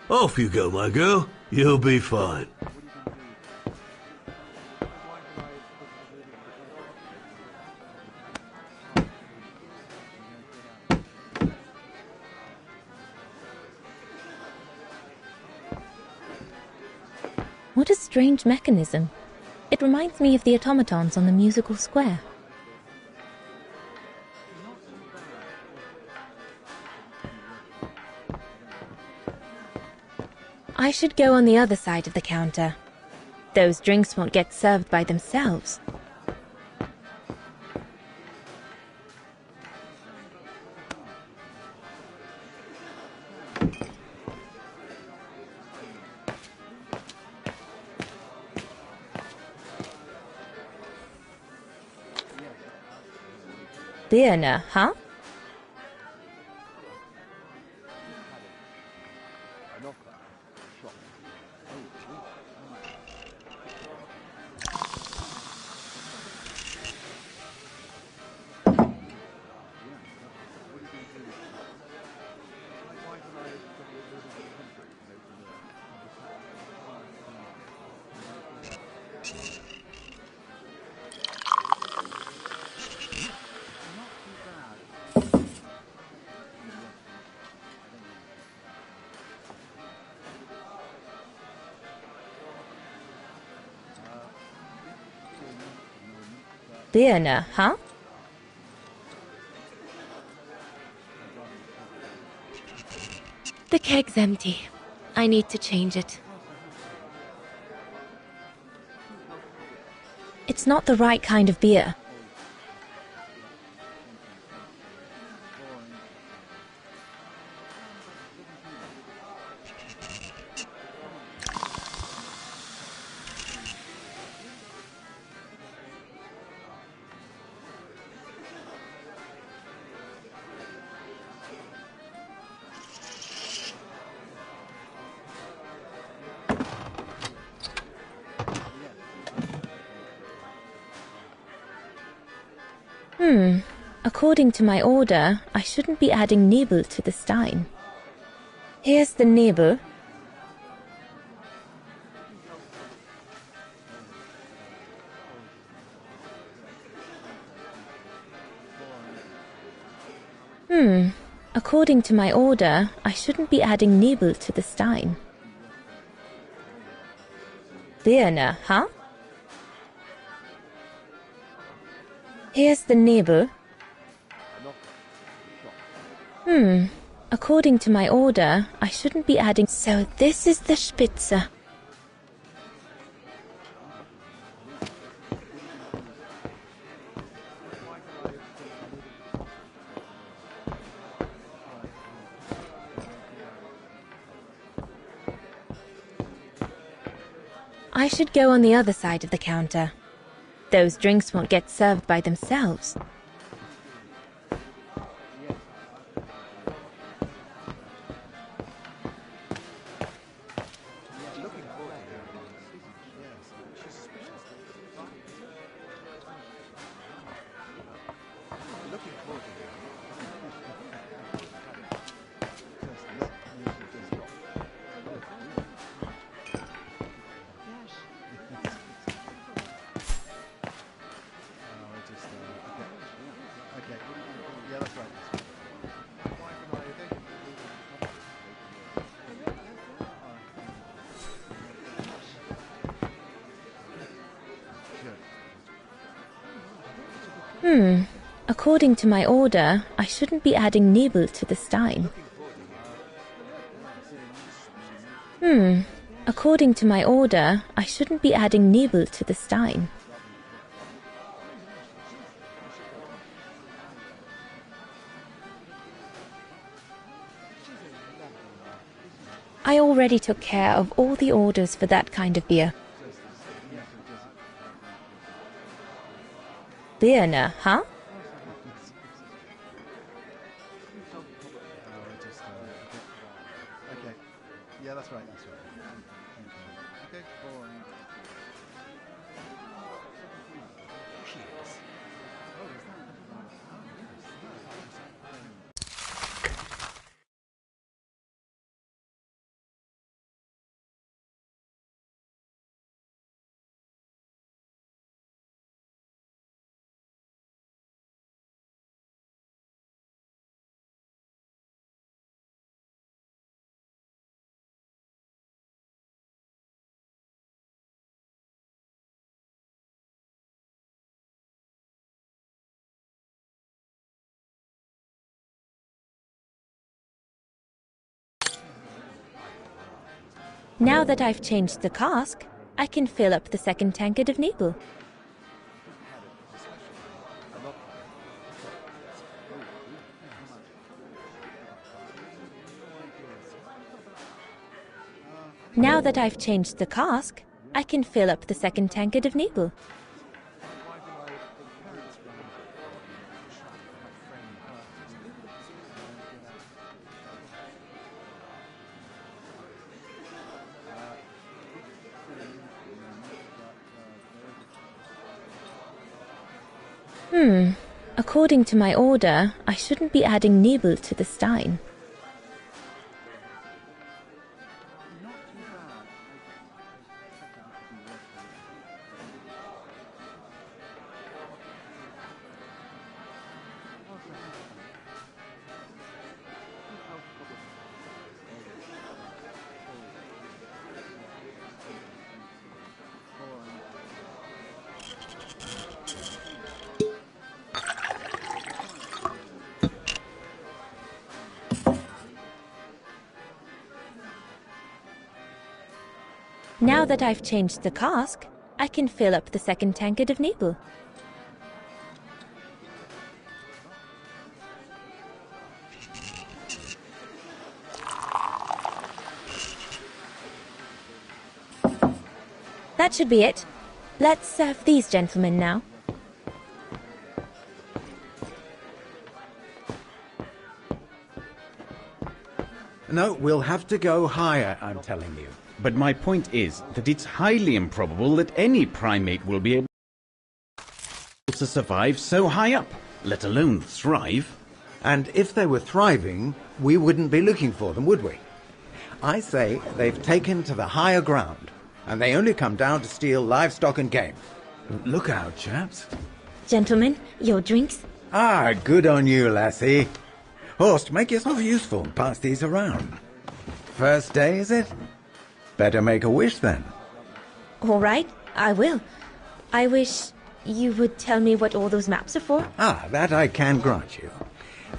Off you go, my girl. You'll be fine. What a strange mechanism. It reminds me of the automatons on the musical square. I should go on the other side of the counter. Those drinks won't get served by themselves. Birne, huh? Birne, huh? The keg's empty. I need to change it. It's not the right kind of beer. According to my order, I shouldn't be adding Nebel to the Stein. Here's the Nebel. According to my order, I shouldn't be adding Nebel to the Stein. Birne, huh? Here's the Nebel. According to my order, I shouldn't be adding... So this is the Spitze. I should go on the other side of the counter. Those drinks won't get served by themselves. According to my order, I shouldn't be adding Nebel to the Stein. According to my order, I shouldn't be adding Nebel to the Stein. I already took care of all the orders for that kind of beer. Birne, huh? Now that I've changed the cask, I can fill up the second tankard of Nebel. Now that I've changed the cask, I can fill up the second tankard of Nebel. According to my order, I shouldn't be adding Nebel to the Stein. Now that I've changed the cask, I can fill up the second tankard of Nebel. That should be it. Let's serve these gentlemen now. No, we'll have to go higher, I'm telling you. But my point is that it's highly improbable that any primate will be able to survive so high up, let alone thrive. And if they were thriving, we wouldn't be looking for them, would we? I say they've taken to the higher ground, and they only come down to steal livestock and game. Look out, chaps. Gentlemen, your drinks? Ah, good on you, lassie. Horst, make yourself useful and pass these around. First day, is it? Better make a wish, then. All right, I will. I wish you would tell me what all those maps are for. Ah, that I can grant you.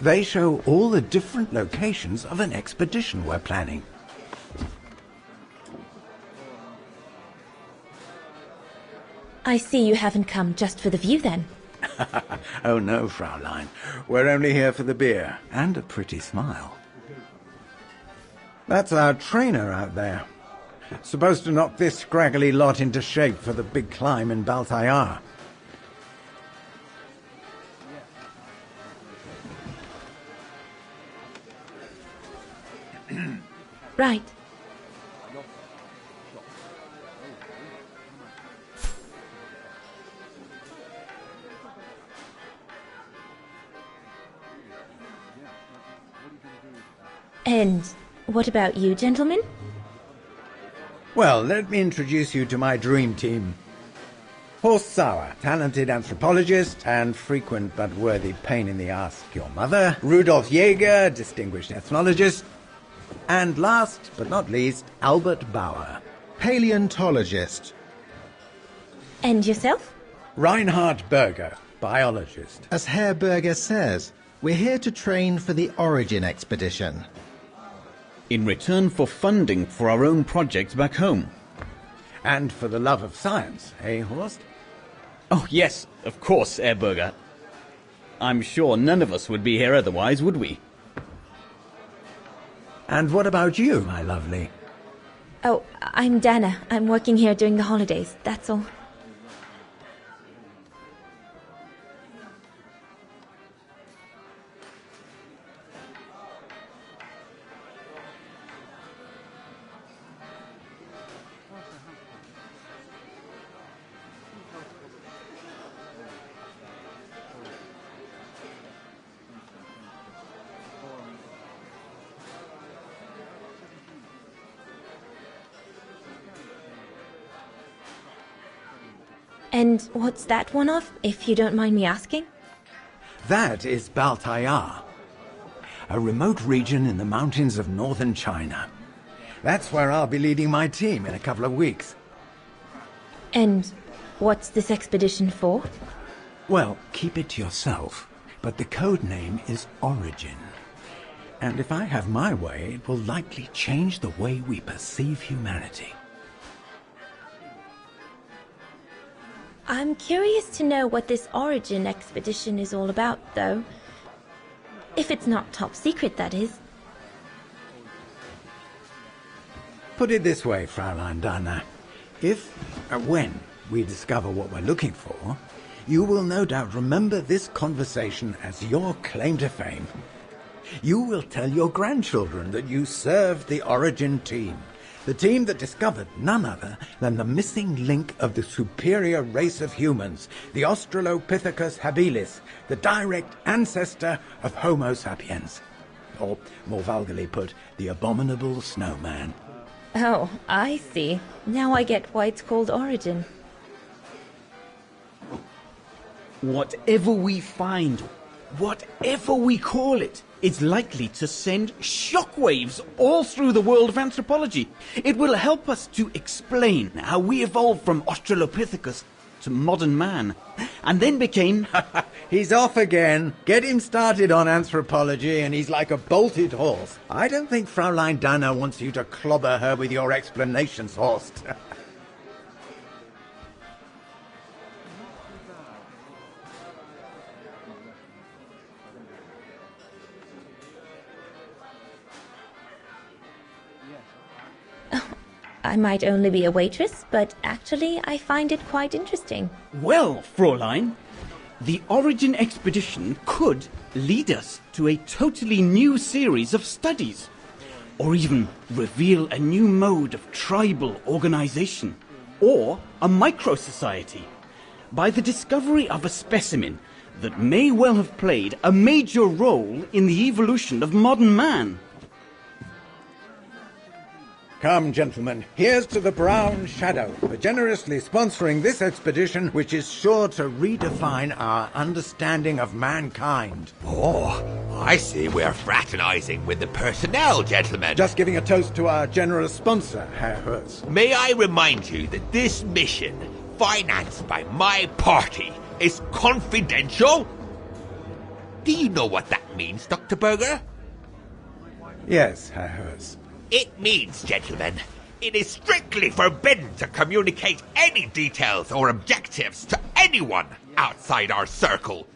They show all the different locations of an expedition we're planning. I see you haven't come just for the view, then. Oh, no, Fraulein. We're only here for the beer and a pretty smile. That's our trainer out there. Supposed to knock this scraggly lot into shape for the big climb in Baltayar. Right. And what about you, gentlemen? Well, let me introduce you to my dream team. Horst Sauer, talented anthropologist and frequent but worthy pain in the ass your mother. Rudolf Jäger, distinguished ethnologist. And last but not least, Albert Bauer, Paleontologist. And yourself? Reinhard Berger, biologist. As Herr Berger says, we're here to train for the Origin expedition. In return for funding for our own projects back home. And for the love of science, eh, Horst? Oh, yes, of course, Herr Berger. I'm sure none of us would be here otherwise, would we? And what about you, my lovely? Oh, I'm Dana. I'm working here during the holidays, that's all. And what's that one of, if you don't mind me asking? That is Baltayar, a remote region in the mountains of northern China. That's where I'll be leading my team in a couple of weeks. And what's this expedition for? Well, keep it to yourself, but the code name is Origin. And if I have my way, it will likely change the way we perceive humanity. I'm curious to know what this Origin expedition is all about, though. If it's not top secret, that is. Put it this way, Fraulein Dana. When we discover what we're looking for, you will no doubt remember this conversation as your claim to fame. You will tell your grandchildren that you served the Origin team. The team that discovered none other than the missing link of the superior race of humans, the Australopithecus habilis, the direct ancestor of Homo sapiens. Or, more vulgarly put, the abominable snowman. Oh, I see. Now I get why it's called Origin. Whatever we find, whatever we call it, it's likely to send shockwaves all through the world of anthropology. It will help us to explain how we evolved from Australopithecus to modern man, and then became... He's off again. Get him started on anthropology, and he's like a bolted horse. I don't think Fraulein Dana wants you to clobber her with your explanations, Horst. I might only be a waitress, but actually I find it quite interesting. Well, Fräulein, the Origin expedition could lead us to a totally new series of studies, or even reveal a new mode of tribal organization, or a micro-society, by the discovery of a specimen that may well have played a major role in the evolution of modern man. Come, gentlemen, here's to the Brown Shadow for generously sponsoring this expedition, which is sure to redefine our understanding of mankind. Oh, I see we're fraternizing with the personnel, gentlemen. Just giving a toast to our generous sponsor, Herr Hertz. May I remind you that this mission, financed by my party, is confidential? Do you know what that means, Dr. Berger? Yes, Herr Hertz. It means, gentlemen, it is strictly forbidden to communicate any details or objectives to anyone outside our circle,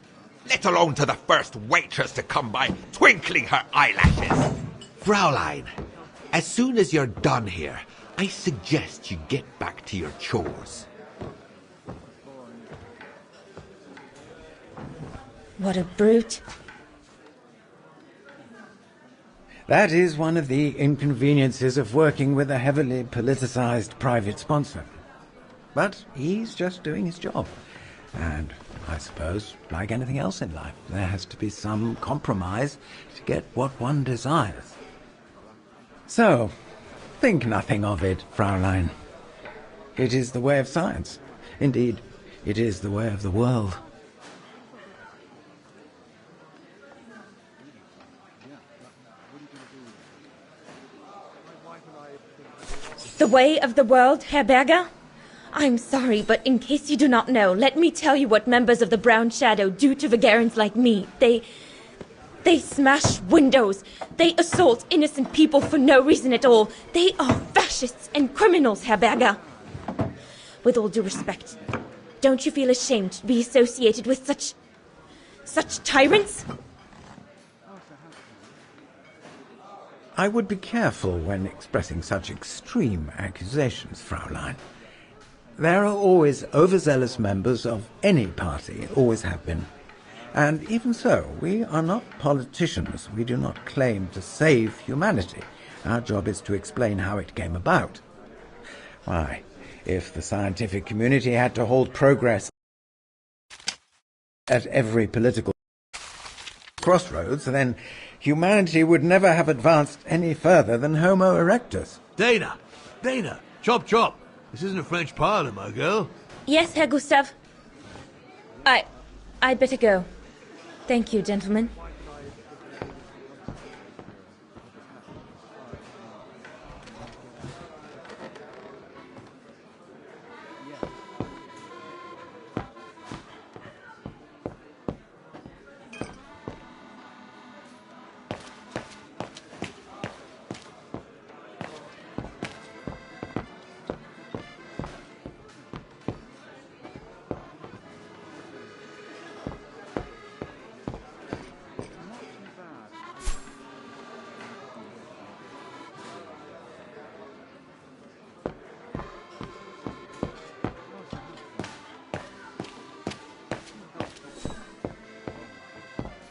let alone to the first waitress to come by twinkling her eyelashes. Fraulein, as soon as you're done here, I suggest you get back to your chores. What a brute. That is one of the inconveniences of working with a heavily politicized private sponsor. But he's just doing his job. And I suppose, like anything else in life, there has to be some compromise to get what one desires. So, think nothing of it, Fraulein. It is the way of science. Indeed, it is the way of the world. The way of the world, Herr Berger? I'm sorry, but in case you do not know, let me tell you what members of the Brown Shadow do to Vagarans like me. They smash windows. They assault innocent people for no reason at all. They are fascists and criminals, Herr Berger. With all due respect, don't you feel ashamed to be associated with such tyrants? I would be careful when expressing such extreme accusations, Fraulein. There are always overzealous members of any party, always have been. And even so, we are not politicians. We do not claim to save humanity. Our job is to explain how it came about. Why, if the scientific community had to hold progress at every political crossroads, then humanity would never have advanced any further than Homo erectus. Dana! Chop chop! This isn't a French parlor, my girl. Yes, Herr Gustav. I'd better go. Thank you, gentlemen.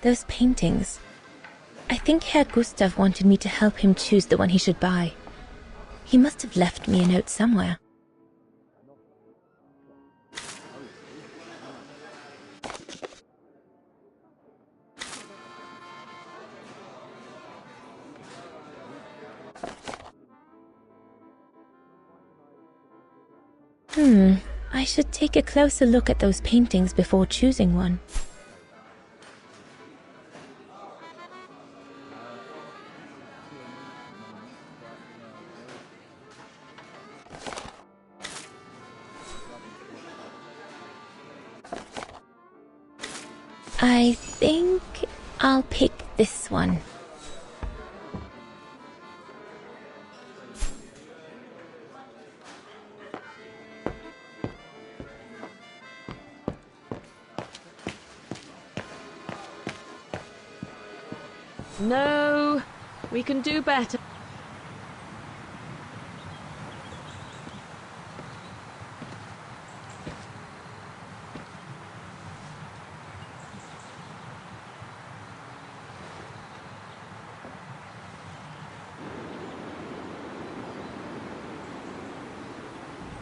Those paintings. I think Herr Gustav wanted me to help him choose the one he should buy. He must have left me a note somewhere. I should take a closer look at those paintings before choosing one. I think I'll pick this one. No, we can do better.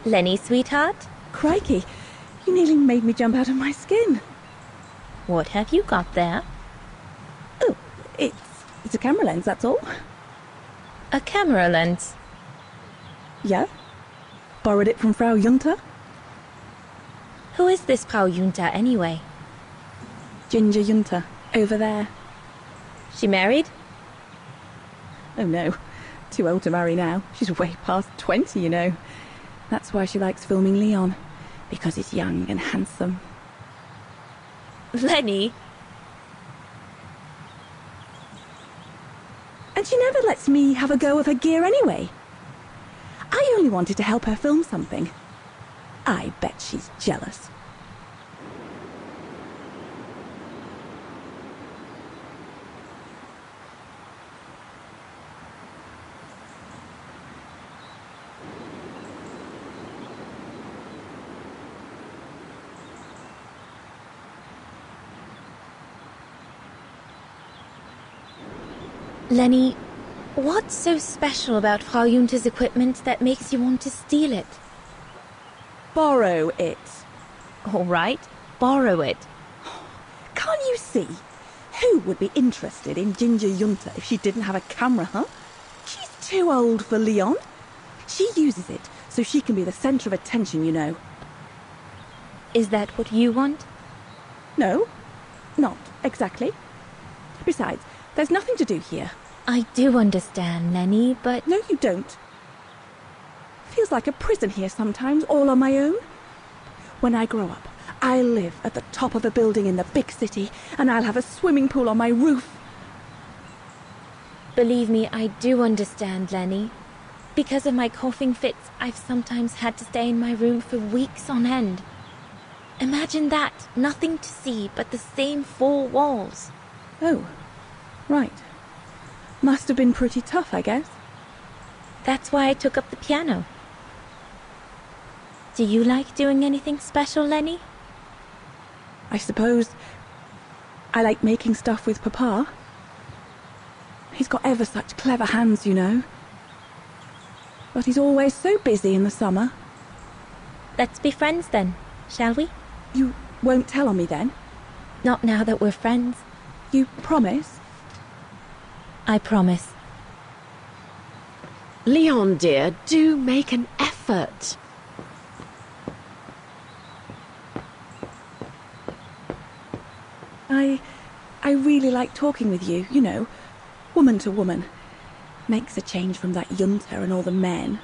Lenny, sweetheart? Crikey, you nearly made me jump out of my skin. What have you got there? Oh, it's a camera lens, that's all. A camera lens? Yeah. Borrowed it from Frau Junta. Who is this Frau Junta, anyway? Ginger Junta, over there. She married? Oh no, too old to marry now. She's way past 20, you know. That's why she likes filming Leon, because he's young and handsome. Lenny? And she never lets me have a go of her gear anyway. I only wanted to help her film something. I bet she's jealous. Lenny, what's so special about Frau Junta's equipment that makes you want to steal it? Borrow it. All right, borrow it. Can't you see? Who would be interested in Ginger Junta if she didn't have a camera, huh? She's too old for Leon. She uses it so she can be the centre of attention, you know. Is that what you want? No, not exactly. Besides, there's nothing to do here. I do understand, Lenny, but... No, you don't. Feels like a prison here sometimes, all on my own. When I grow up, I'll live at the top of a building in the big city, and I'll have a swimming pool on my roof. Believe me, I do understand, Lenny. Because of my coughing fits, I've sometimes had to stay in my room for weeks on end. Imagine that, nothing to see but the same four walls. Oh, right. Must have been pretty tough, I guess. That's why I took up the piano. Do you like doing anything special, Lenny? I suppose I like making stuff with Papa. He's got ever such clever hands, you know. But he's always so busy in the summer. Let's be friends then, shall we? You won't tell on me then? Not now that we're friends. You promise? I promise. Leon, dear, do make an effort. I really like talking with you, you know, woman to woman. Makes a change from that Junta and all the men.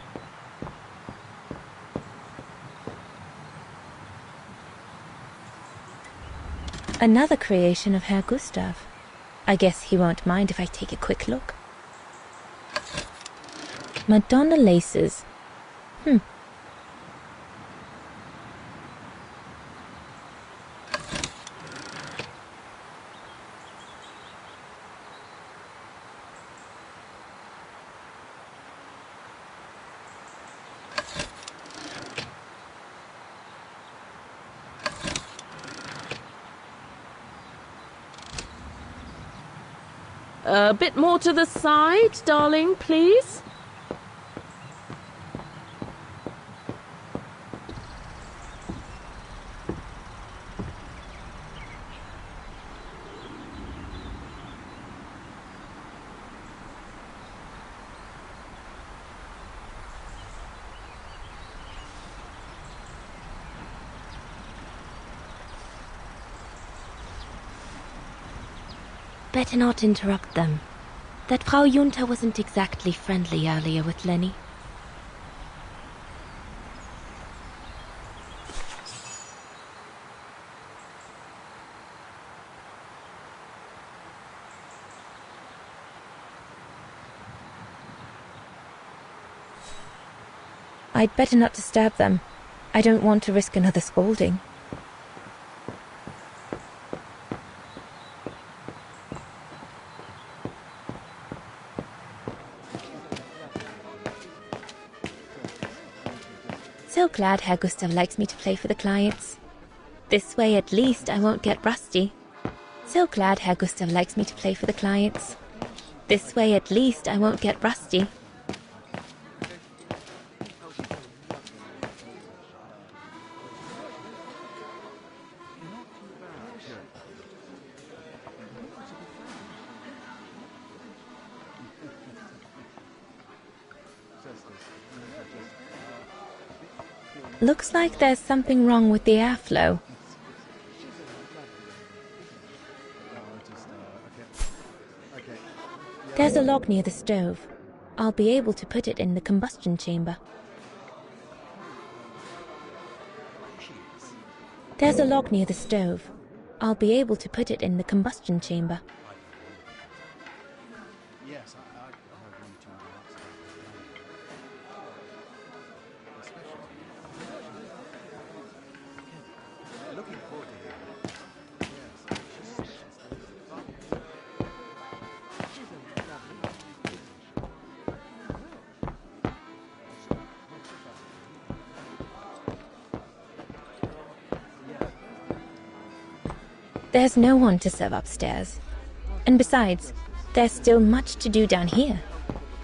Another creation of Herr Gustav. I guess he won't mind if I take a quick look. Madonna laces. A bit more to the side, darling, please. Better not interrupt them. That Frau Junta wasn't exactly friendly earlier with Lenny. I'd better not disturb them. I don't want to risk another scolding. So glad Herr Gustav likes me to play for the clients. This way at least I won't get rusty. So glad Herr Gustav likes me to play for the clients. This way at least I won't get rusty. Looks like there's something wrong with the airflow. There's a log near the stove. I'll be able to put it in the combustion chamber. There's a log near the stove. I'll be able to put it in the combustion chamber. There's no one to serve upstairs. And besides, there's still much to do down here.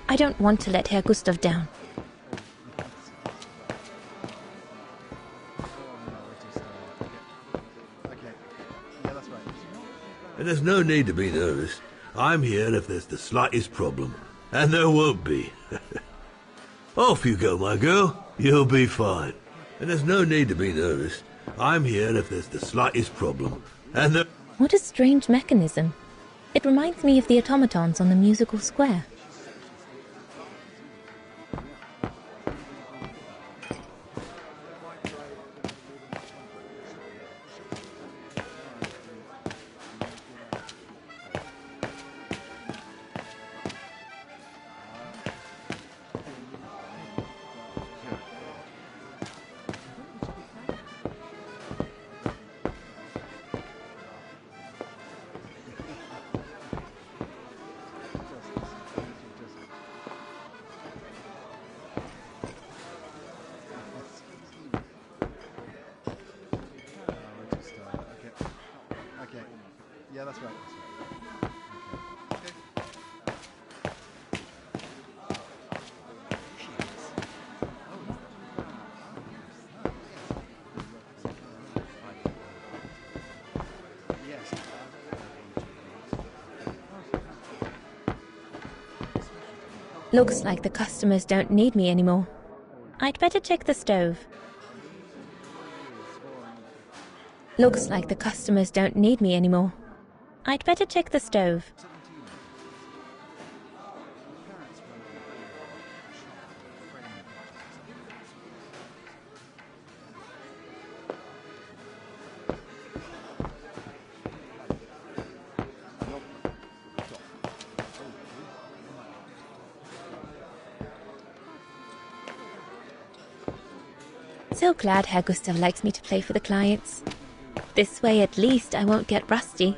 I don't want to let Herr Gustav down. And there's no need to be nervous. I'm here if there's the slightest problem. And there won't be. Off you go, my girl. You'll be fine. And there's no need to be nervous. I'm here if there's the slightest problem. And the... What a strange mechanism. It reminds me of the automatons on the musical square. Looks like the customers don't need me anymore. I'd better check the stove. Looks like the customers don't need me anymore. I'd better check the stove. So glad Herr Gustav likes me to play for the clients. This way at least I won't get rusty.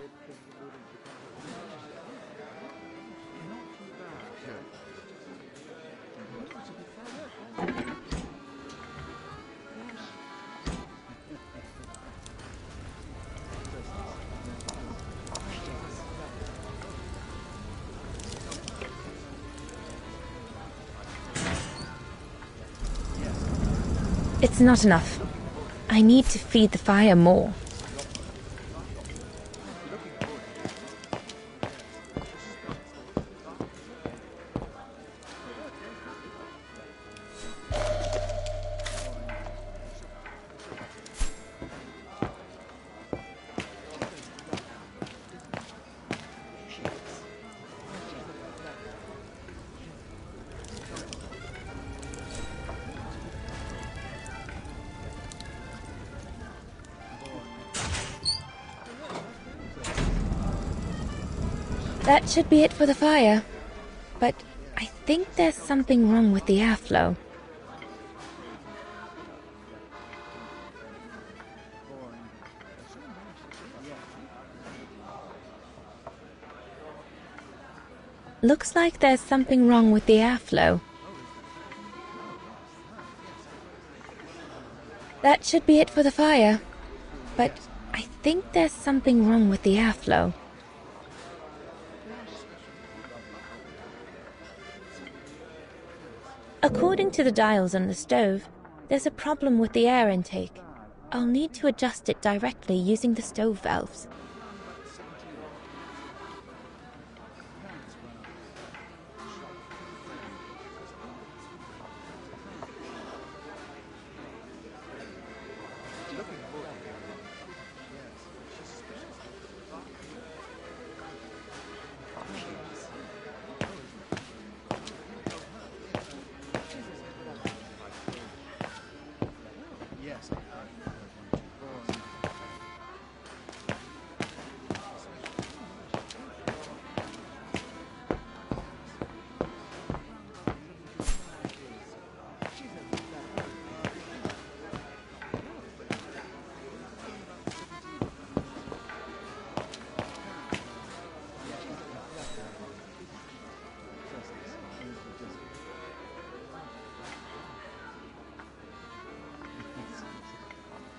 It's not enough. I need to feed the fire more. That should be it for the fire. But I think there's something wrong with the airflow. Looks like there's something wrong with the airflow. That should be it for the fire. But I think there's something wrong with the airflow. According to the dials on the stove, there's a problem with the air intake. I'll need to adjust it directly using the stove valves.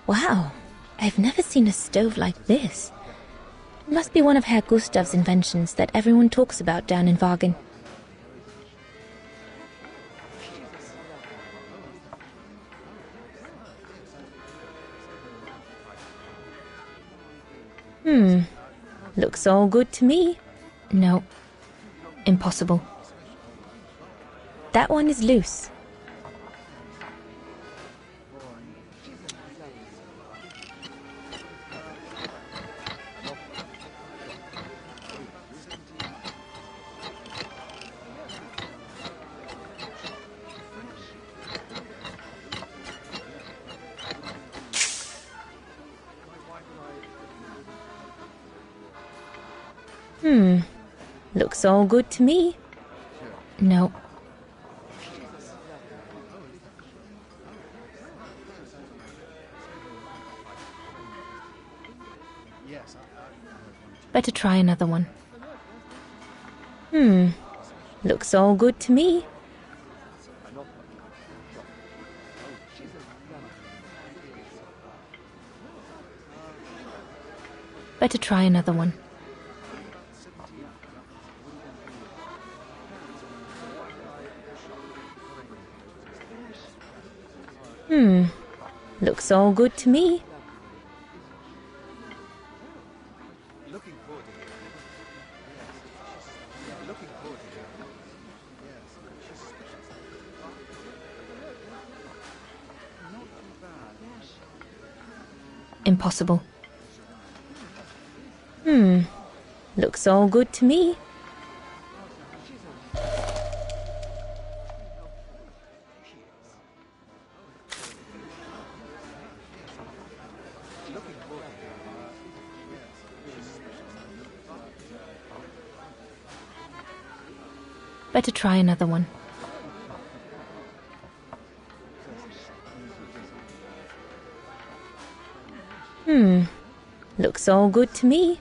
Wow, I've never seen a stove like this. It must be one of Herr Gustav's inventions that everyone talks about down in Wagen. Looks all good to me. No. Impossible. That one is loose. Looks all good to me. No. Better try another one. Looks all good to me. Better try another one. Looks all good to me. Impossible. Looks all good to me. Better try another one. Looks all good to me.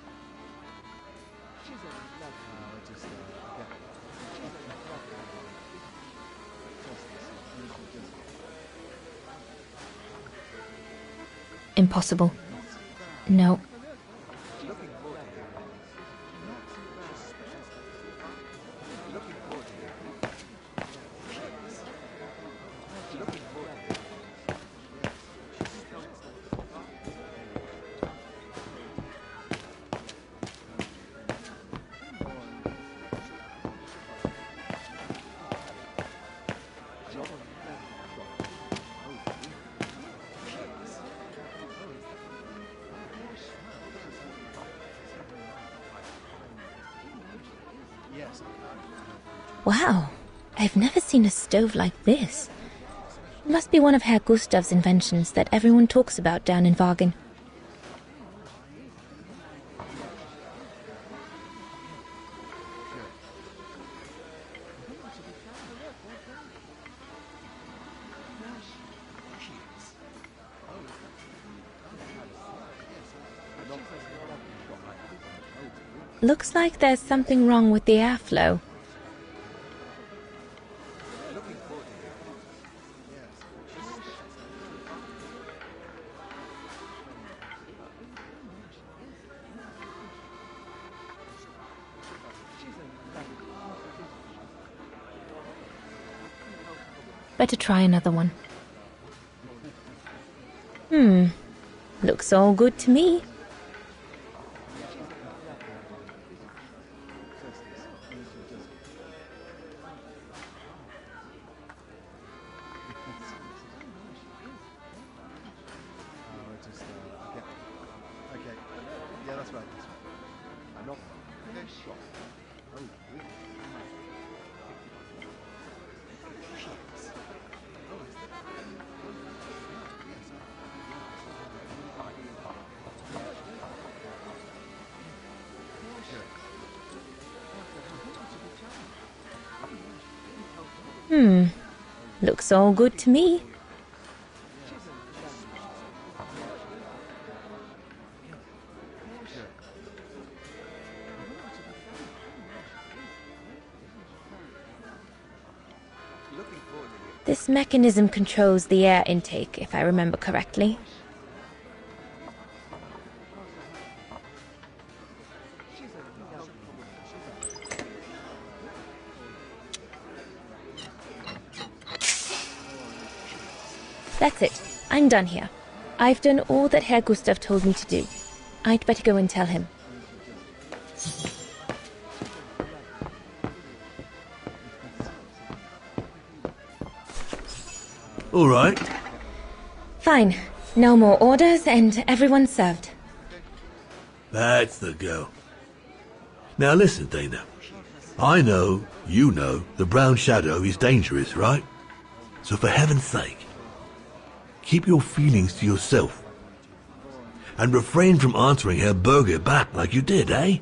Impossible. No. Wow, I've never seen a stove like this. It must be one of Herr Gustav's inventions that everyone talks about down in Wagen. Looks like there's something wrong with the airflow. Better try another one. Looks all good to me. Looks all good to me. This mechanism controls the air intake, if I remember correctly. That's it. I'm done here. I've done all that Herr Gustav told me to do. I'd better go and tell him. All right. Fine. No more orders and everyone's served. That's the go. Now listen, Dana. I know, you know, the Brown Shadow is dangerous, right? So for heaven's sake, keep your feelings to yourself. And refrain from answering Herr Berger back like you did, eh?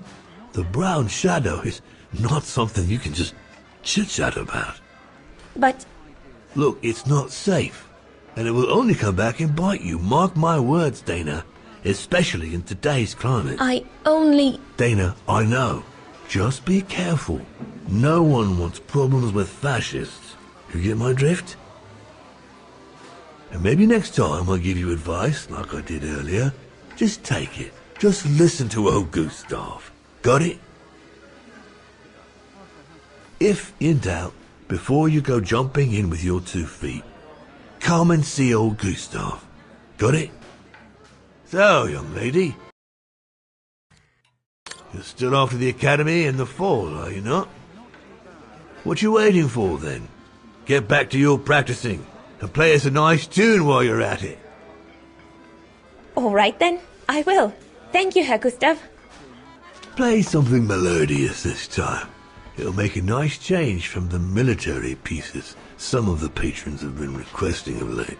The Brown Shadow is not something you can just chit-chat about. But... Look, it's not safe. And it will only come back and bite you. Mark my words, Dana. Especially in today's climate. I only... Dana, I know. Just be careful. No one wants problems with fascists. You get my drift? And maybe next time I give you advice, like I did earlier, just take it. Just listen to old Gustav. Got it? If in doubt, before you go jumping in with your 2 feet, come and see old Gustav. Got it? So, young lady, you're still off to the academy in the fall, are you not? What you waiting for, then? Get back to your practicing and play us a nice tune while you're at it. All right, then. I will. Thank you, Herr Gustav. Play something melodious this time. It'll make a nice change from the military pieces some of the patrons have been requesting of late.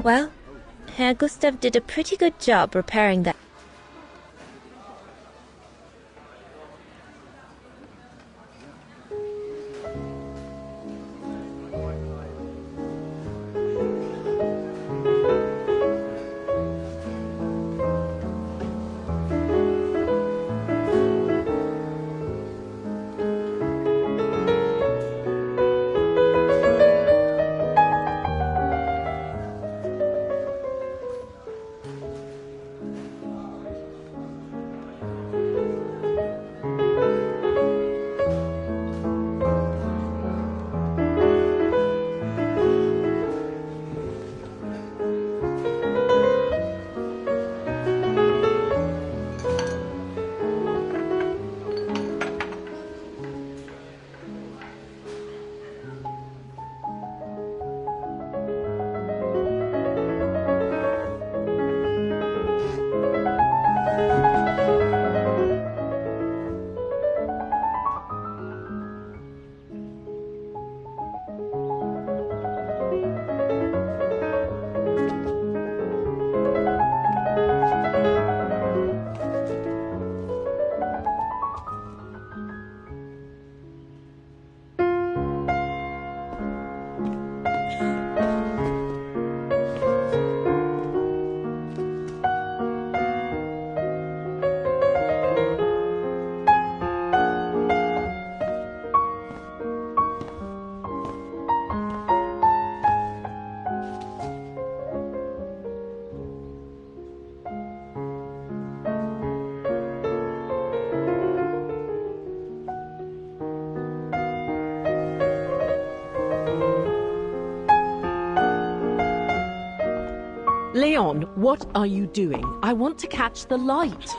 Well, Herr Gustav did a pretty good job repairing that. Leon, what are you doing? I want to catch the light.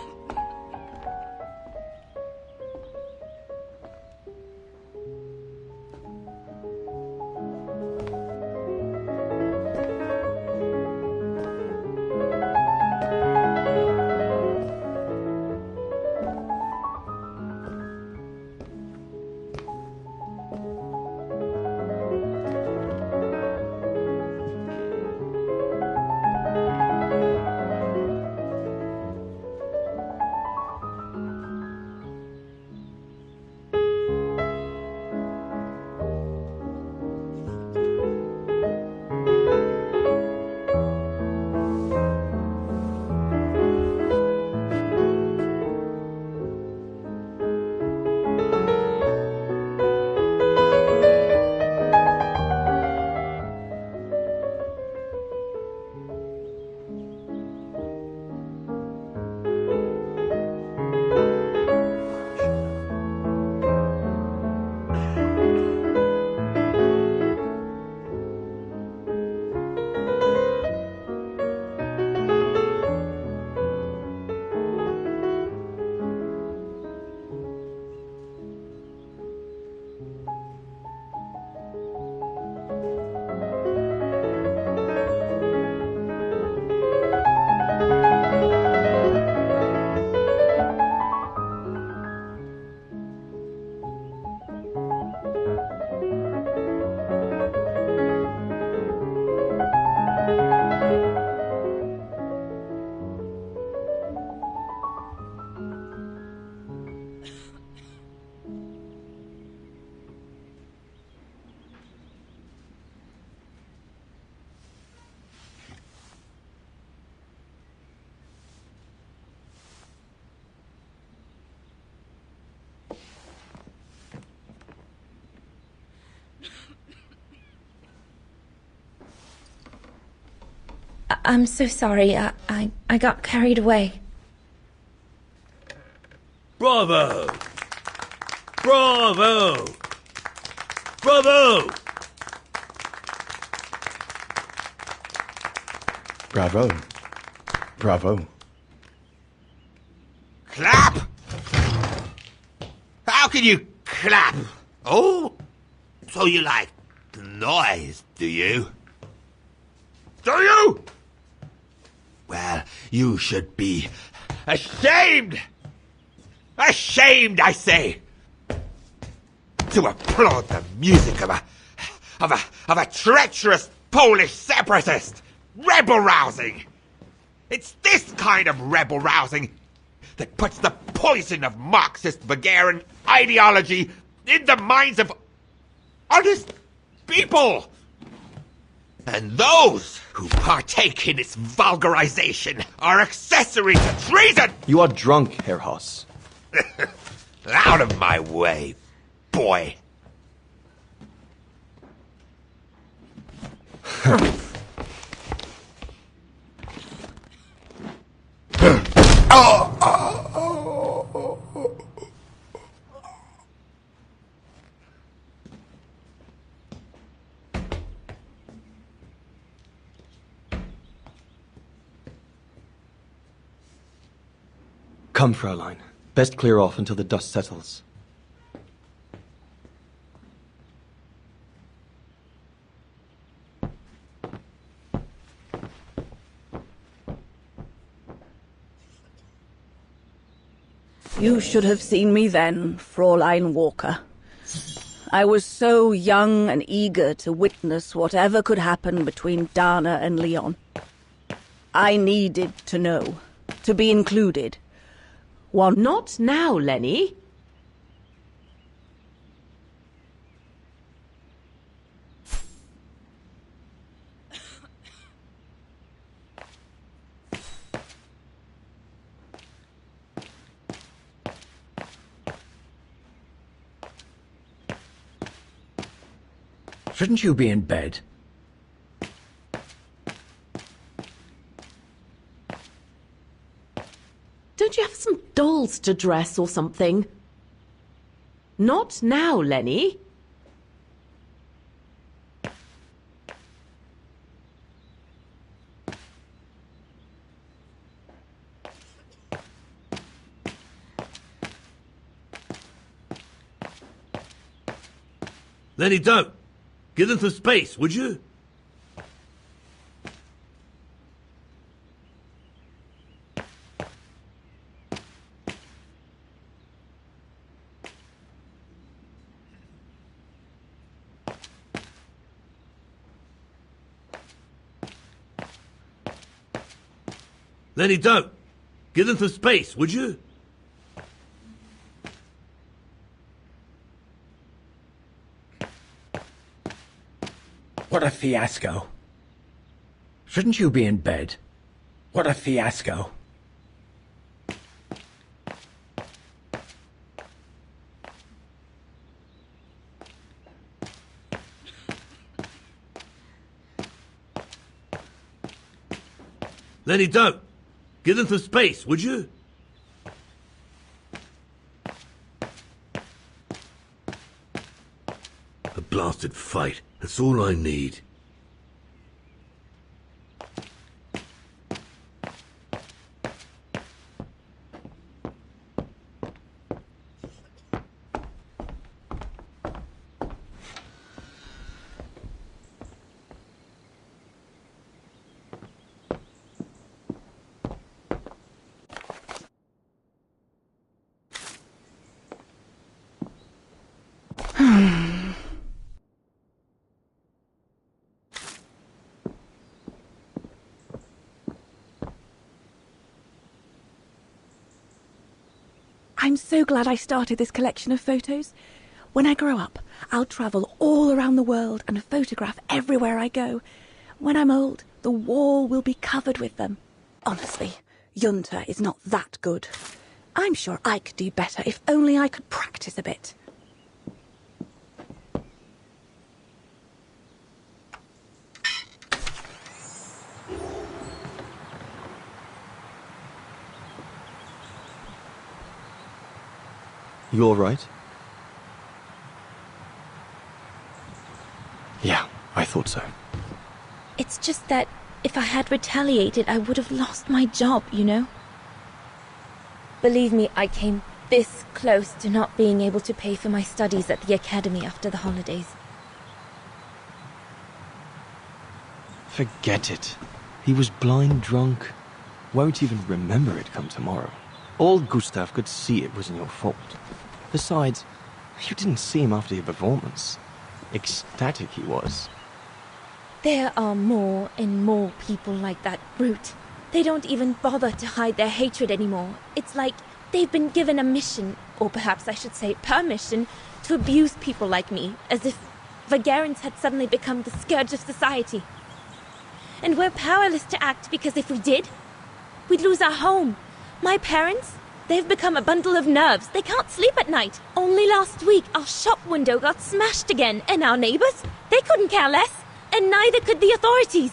I'm so sorry. I got carried away. Bravo! Bravo! Bravo! Bravo. Bravo. Clap! How can you clap? Oh, so you like the noise, do you? Do you? Well, you should be ashamed! Ashamed, I say! To applaud the music of a treacherous Polish separatist! Rebel-rousing! It's this kind of rebel-rousing that puts the poison of Marxist Bulgarian ideology in the minds of honest people! And those who partake in its vulgarization are accessory to treason! You are drunk, Herr Haas. Out of my way, boy. Come, Fräulein. Best clear off until the dust settles. You should have seen me then, Fräulein Walker. I was so young and eager to witness whatever could happen between Dana and Leon. I needed to know, to be included. Not now, Lenny. Shouldn't you be in bed? Don't you have some dolls to dress or something? Not now, Lenny. Lenny, don't. Give them some space, would you? Lenny, don't. Give them some space, would you? What a fiasco. Shouldn't you be in bed? What a fiasco. Lenny, don't. Give them some space, would you? A blasted fight. That's all I need. I'm so glad I started this collection of photos. When I grow up, I'll travel all around the world and photograph everywhere I go. When I'm old, the wall will be covered with them. Honestly, Junta is not that good. I'm sure I could do better if only I could practice a bit. You all right? Yeah, I thought so. It's just that if I had retaliated, I would have lost my job, you know? Believe me, I came this close to not being able to pay for my studies at the academy after the holidays. Forget it. He was blind drunk. Won't even remember it come tomorrow. All Gustav could see it wasn't your fault. Besides, you didn't see him after your performance. Ecstatic he was. There are more and more people like that brute. They don't even bother to hide their hatred anymore. It's like they've been given a mission, or perhaps I should say permission, to abuse people like me, as if Vagarans had suddenly become the scourge of society. And we're powerless to act because if we did, we'd lose our home. My parents, they've become a bundle of nerves. They can't sleep at night. Only last week, our shop window got smashed again, and our neighbors, they couldn't care less, and neither could the authorities.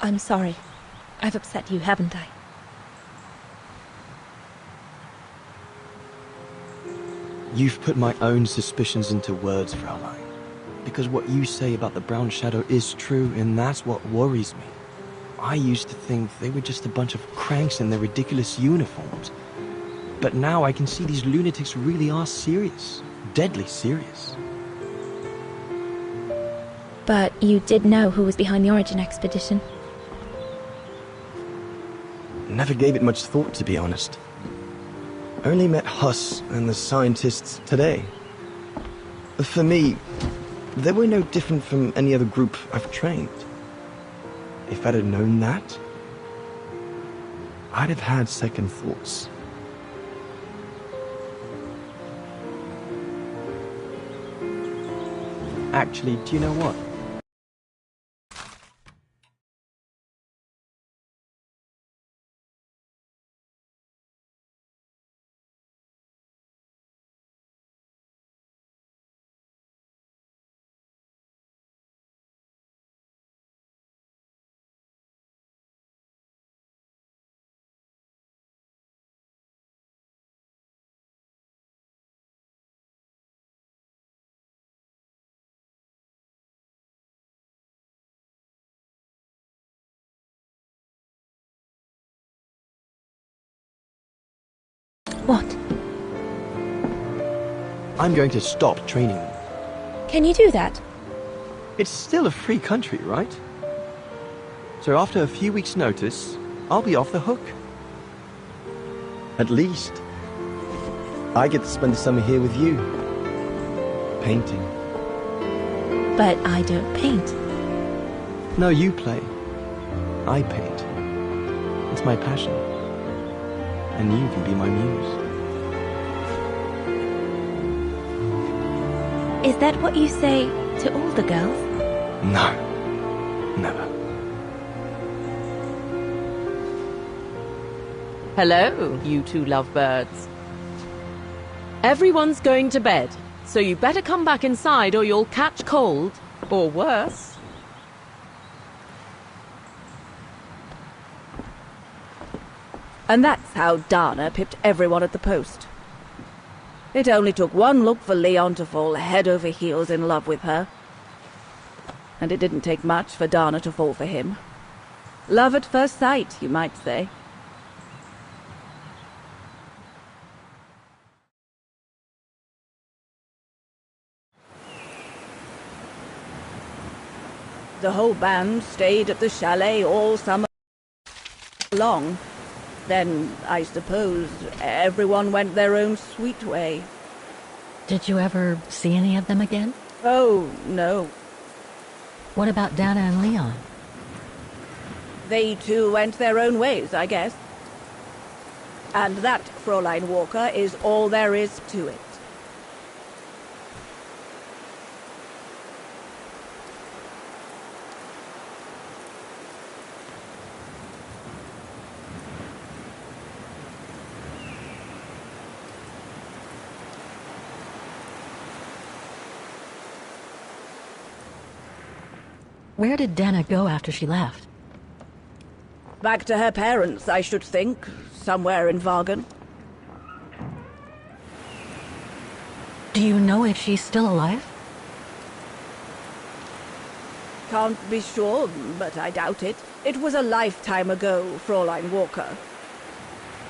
I'm sorry. I've upset you, haven't I? You've put my own suspicions into words, Fraulein. Because what you say about the Brown Shadow is true, and that's what worries me. I used to think they were just a bunch of cranks in their ridiculous uniforms. But now I can see these lunatics really are serious. Deadly serious. But you did know who was behind the Origin expedition. Never gave it much thought, to be honest. Only met Huss and the scientists today. For me, they were no different from any other group I've trained. If I'd have known that, I'd have had second thoughts. Actually, do you know what? What? I'm going to stop training them. Can you do that? It's still a free country, right? So after a few weeks' notice, I'll be off the hook. At least, I get to spend the summer here with you. Painting. But I don't paint. No, you play. I paint. It's my passion. And you can be my muse. Is that what you say to all the girls? No. Never. Hello, you two lovebirds. Everyone's going to bed, so you better come back inside or you'll catch cold, or worse. And that's how Dana pipped everyone at the post. It only took one look for Leon to fall head over heels in love with her. And it didn't take much for Dana to fall for him. Love at first sight, you might say. The whole band stayed at the chalet all summer long. Then, I suppose, everyone went their own sweet way. Did you ever see any of them again? Oh, no. What about Dana and Leon? They too went their own ways, I guess. And that, Fräulein Walker, is all there is to it. Where did Dana go after she left? Back to her parents, I should think. Somewhere in Vagen. Do you know if she's still alive? Can't be sure, but I doubt it. It was a lifetime ago, Fräulein Walker.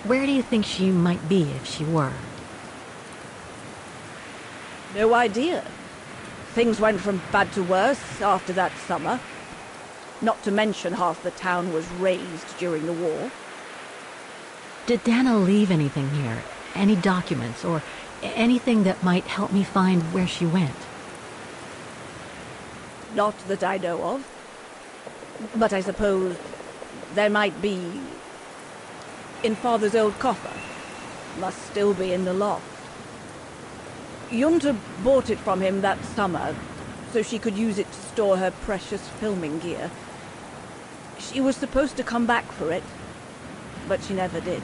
Where do you think she might be if she were? No idea. Things went from bad to worse after that summer. Not to mention half the town was razed during the war. Did Dana leave anything here? Any documents or anything that might help me find where she went? Not that I know of. But I suppose there might be in Father's old coffer. Must still be in the loft. Junta bought it from him that summer, so she could use it to store her precious filming gear. She was supposed to come back for it, but she never did.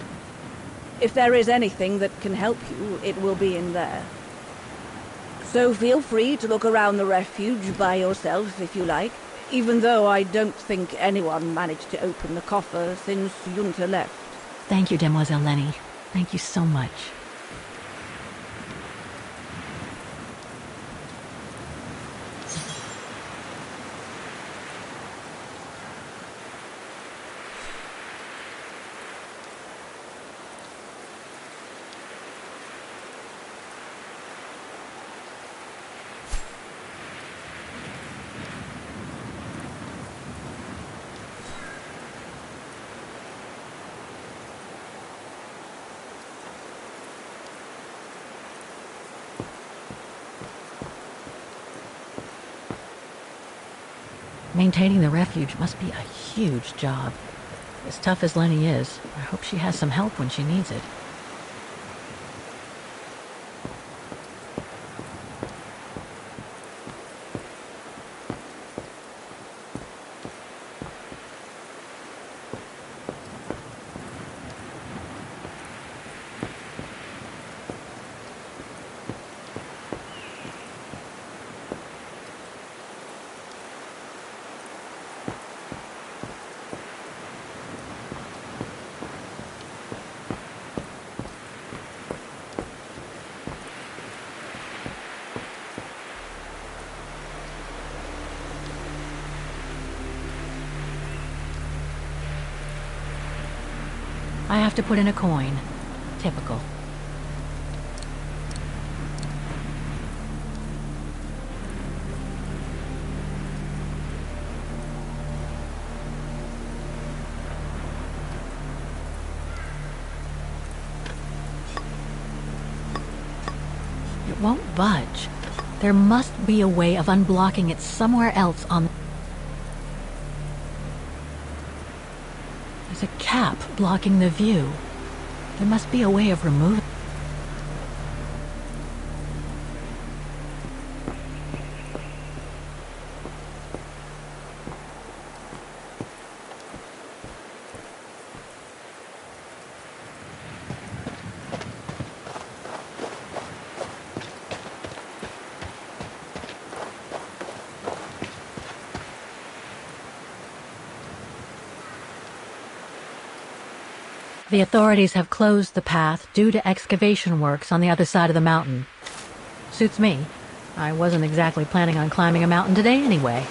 If there is anything that can help you, it will be in there. So feel free to look around the refuge by yourself if you like, even though I don't think anyone managed to open the coffer since Junta left. Thank you, Demoiselle Lenny. Thank you so much. Maintaining the refuge must be a huge job. As tough as Lenny is, I hope she has some help when she needs it. I have to put in a coin. Typical. It won't budge. There must be a way of unblocking it somewhere else on... There's a cap blocking the view. There must be a way of removing... The authorities have closed the path due to excavation works on the other side of the mountain. Suits me. I wasn't exactly planning on climbing a mountain today anyway.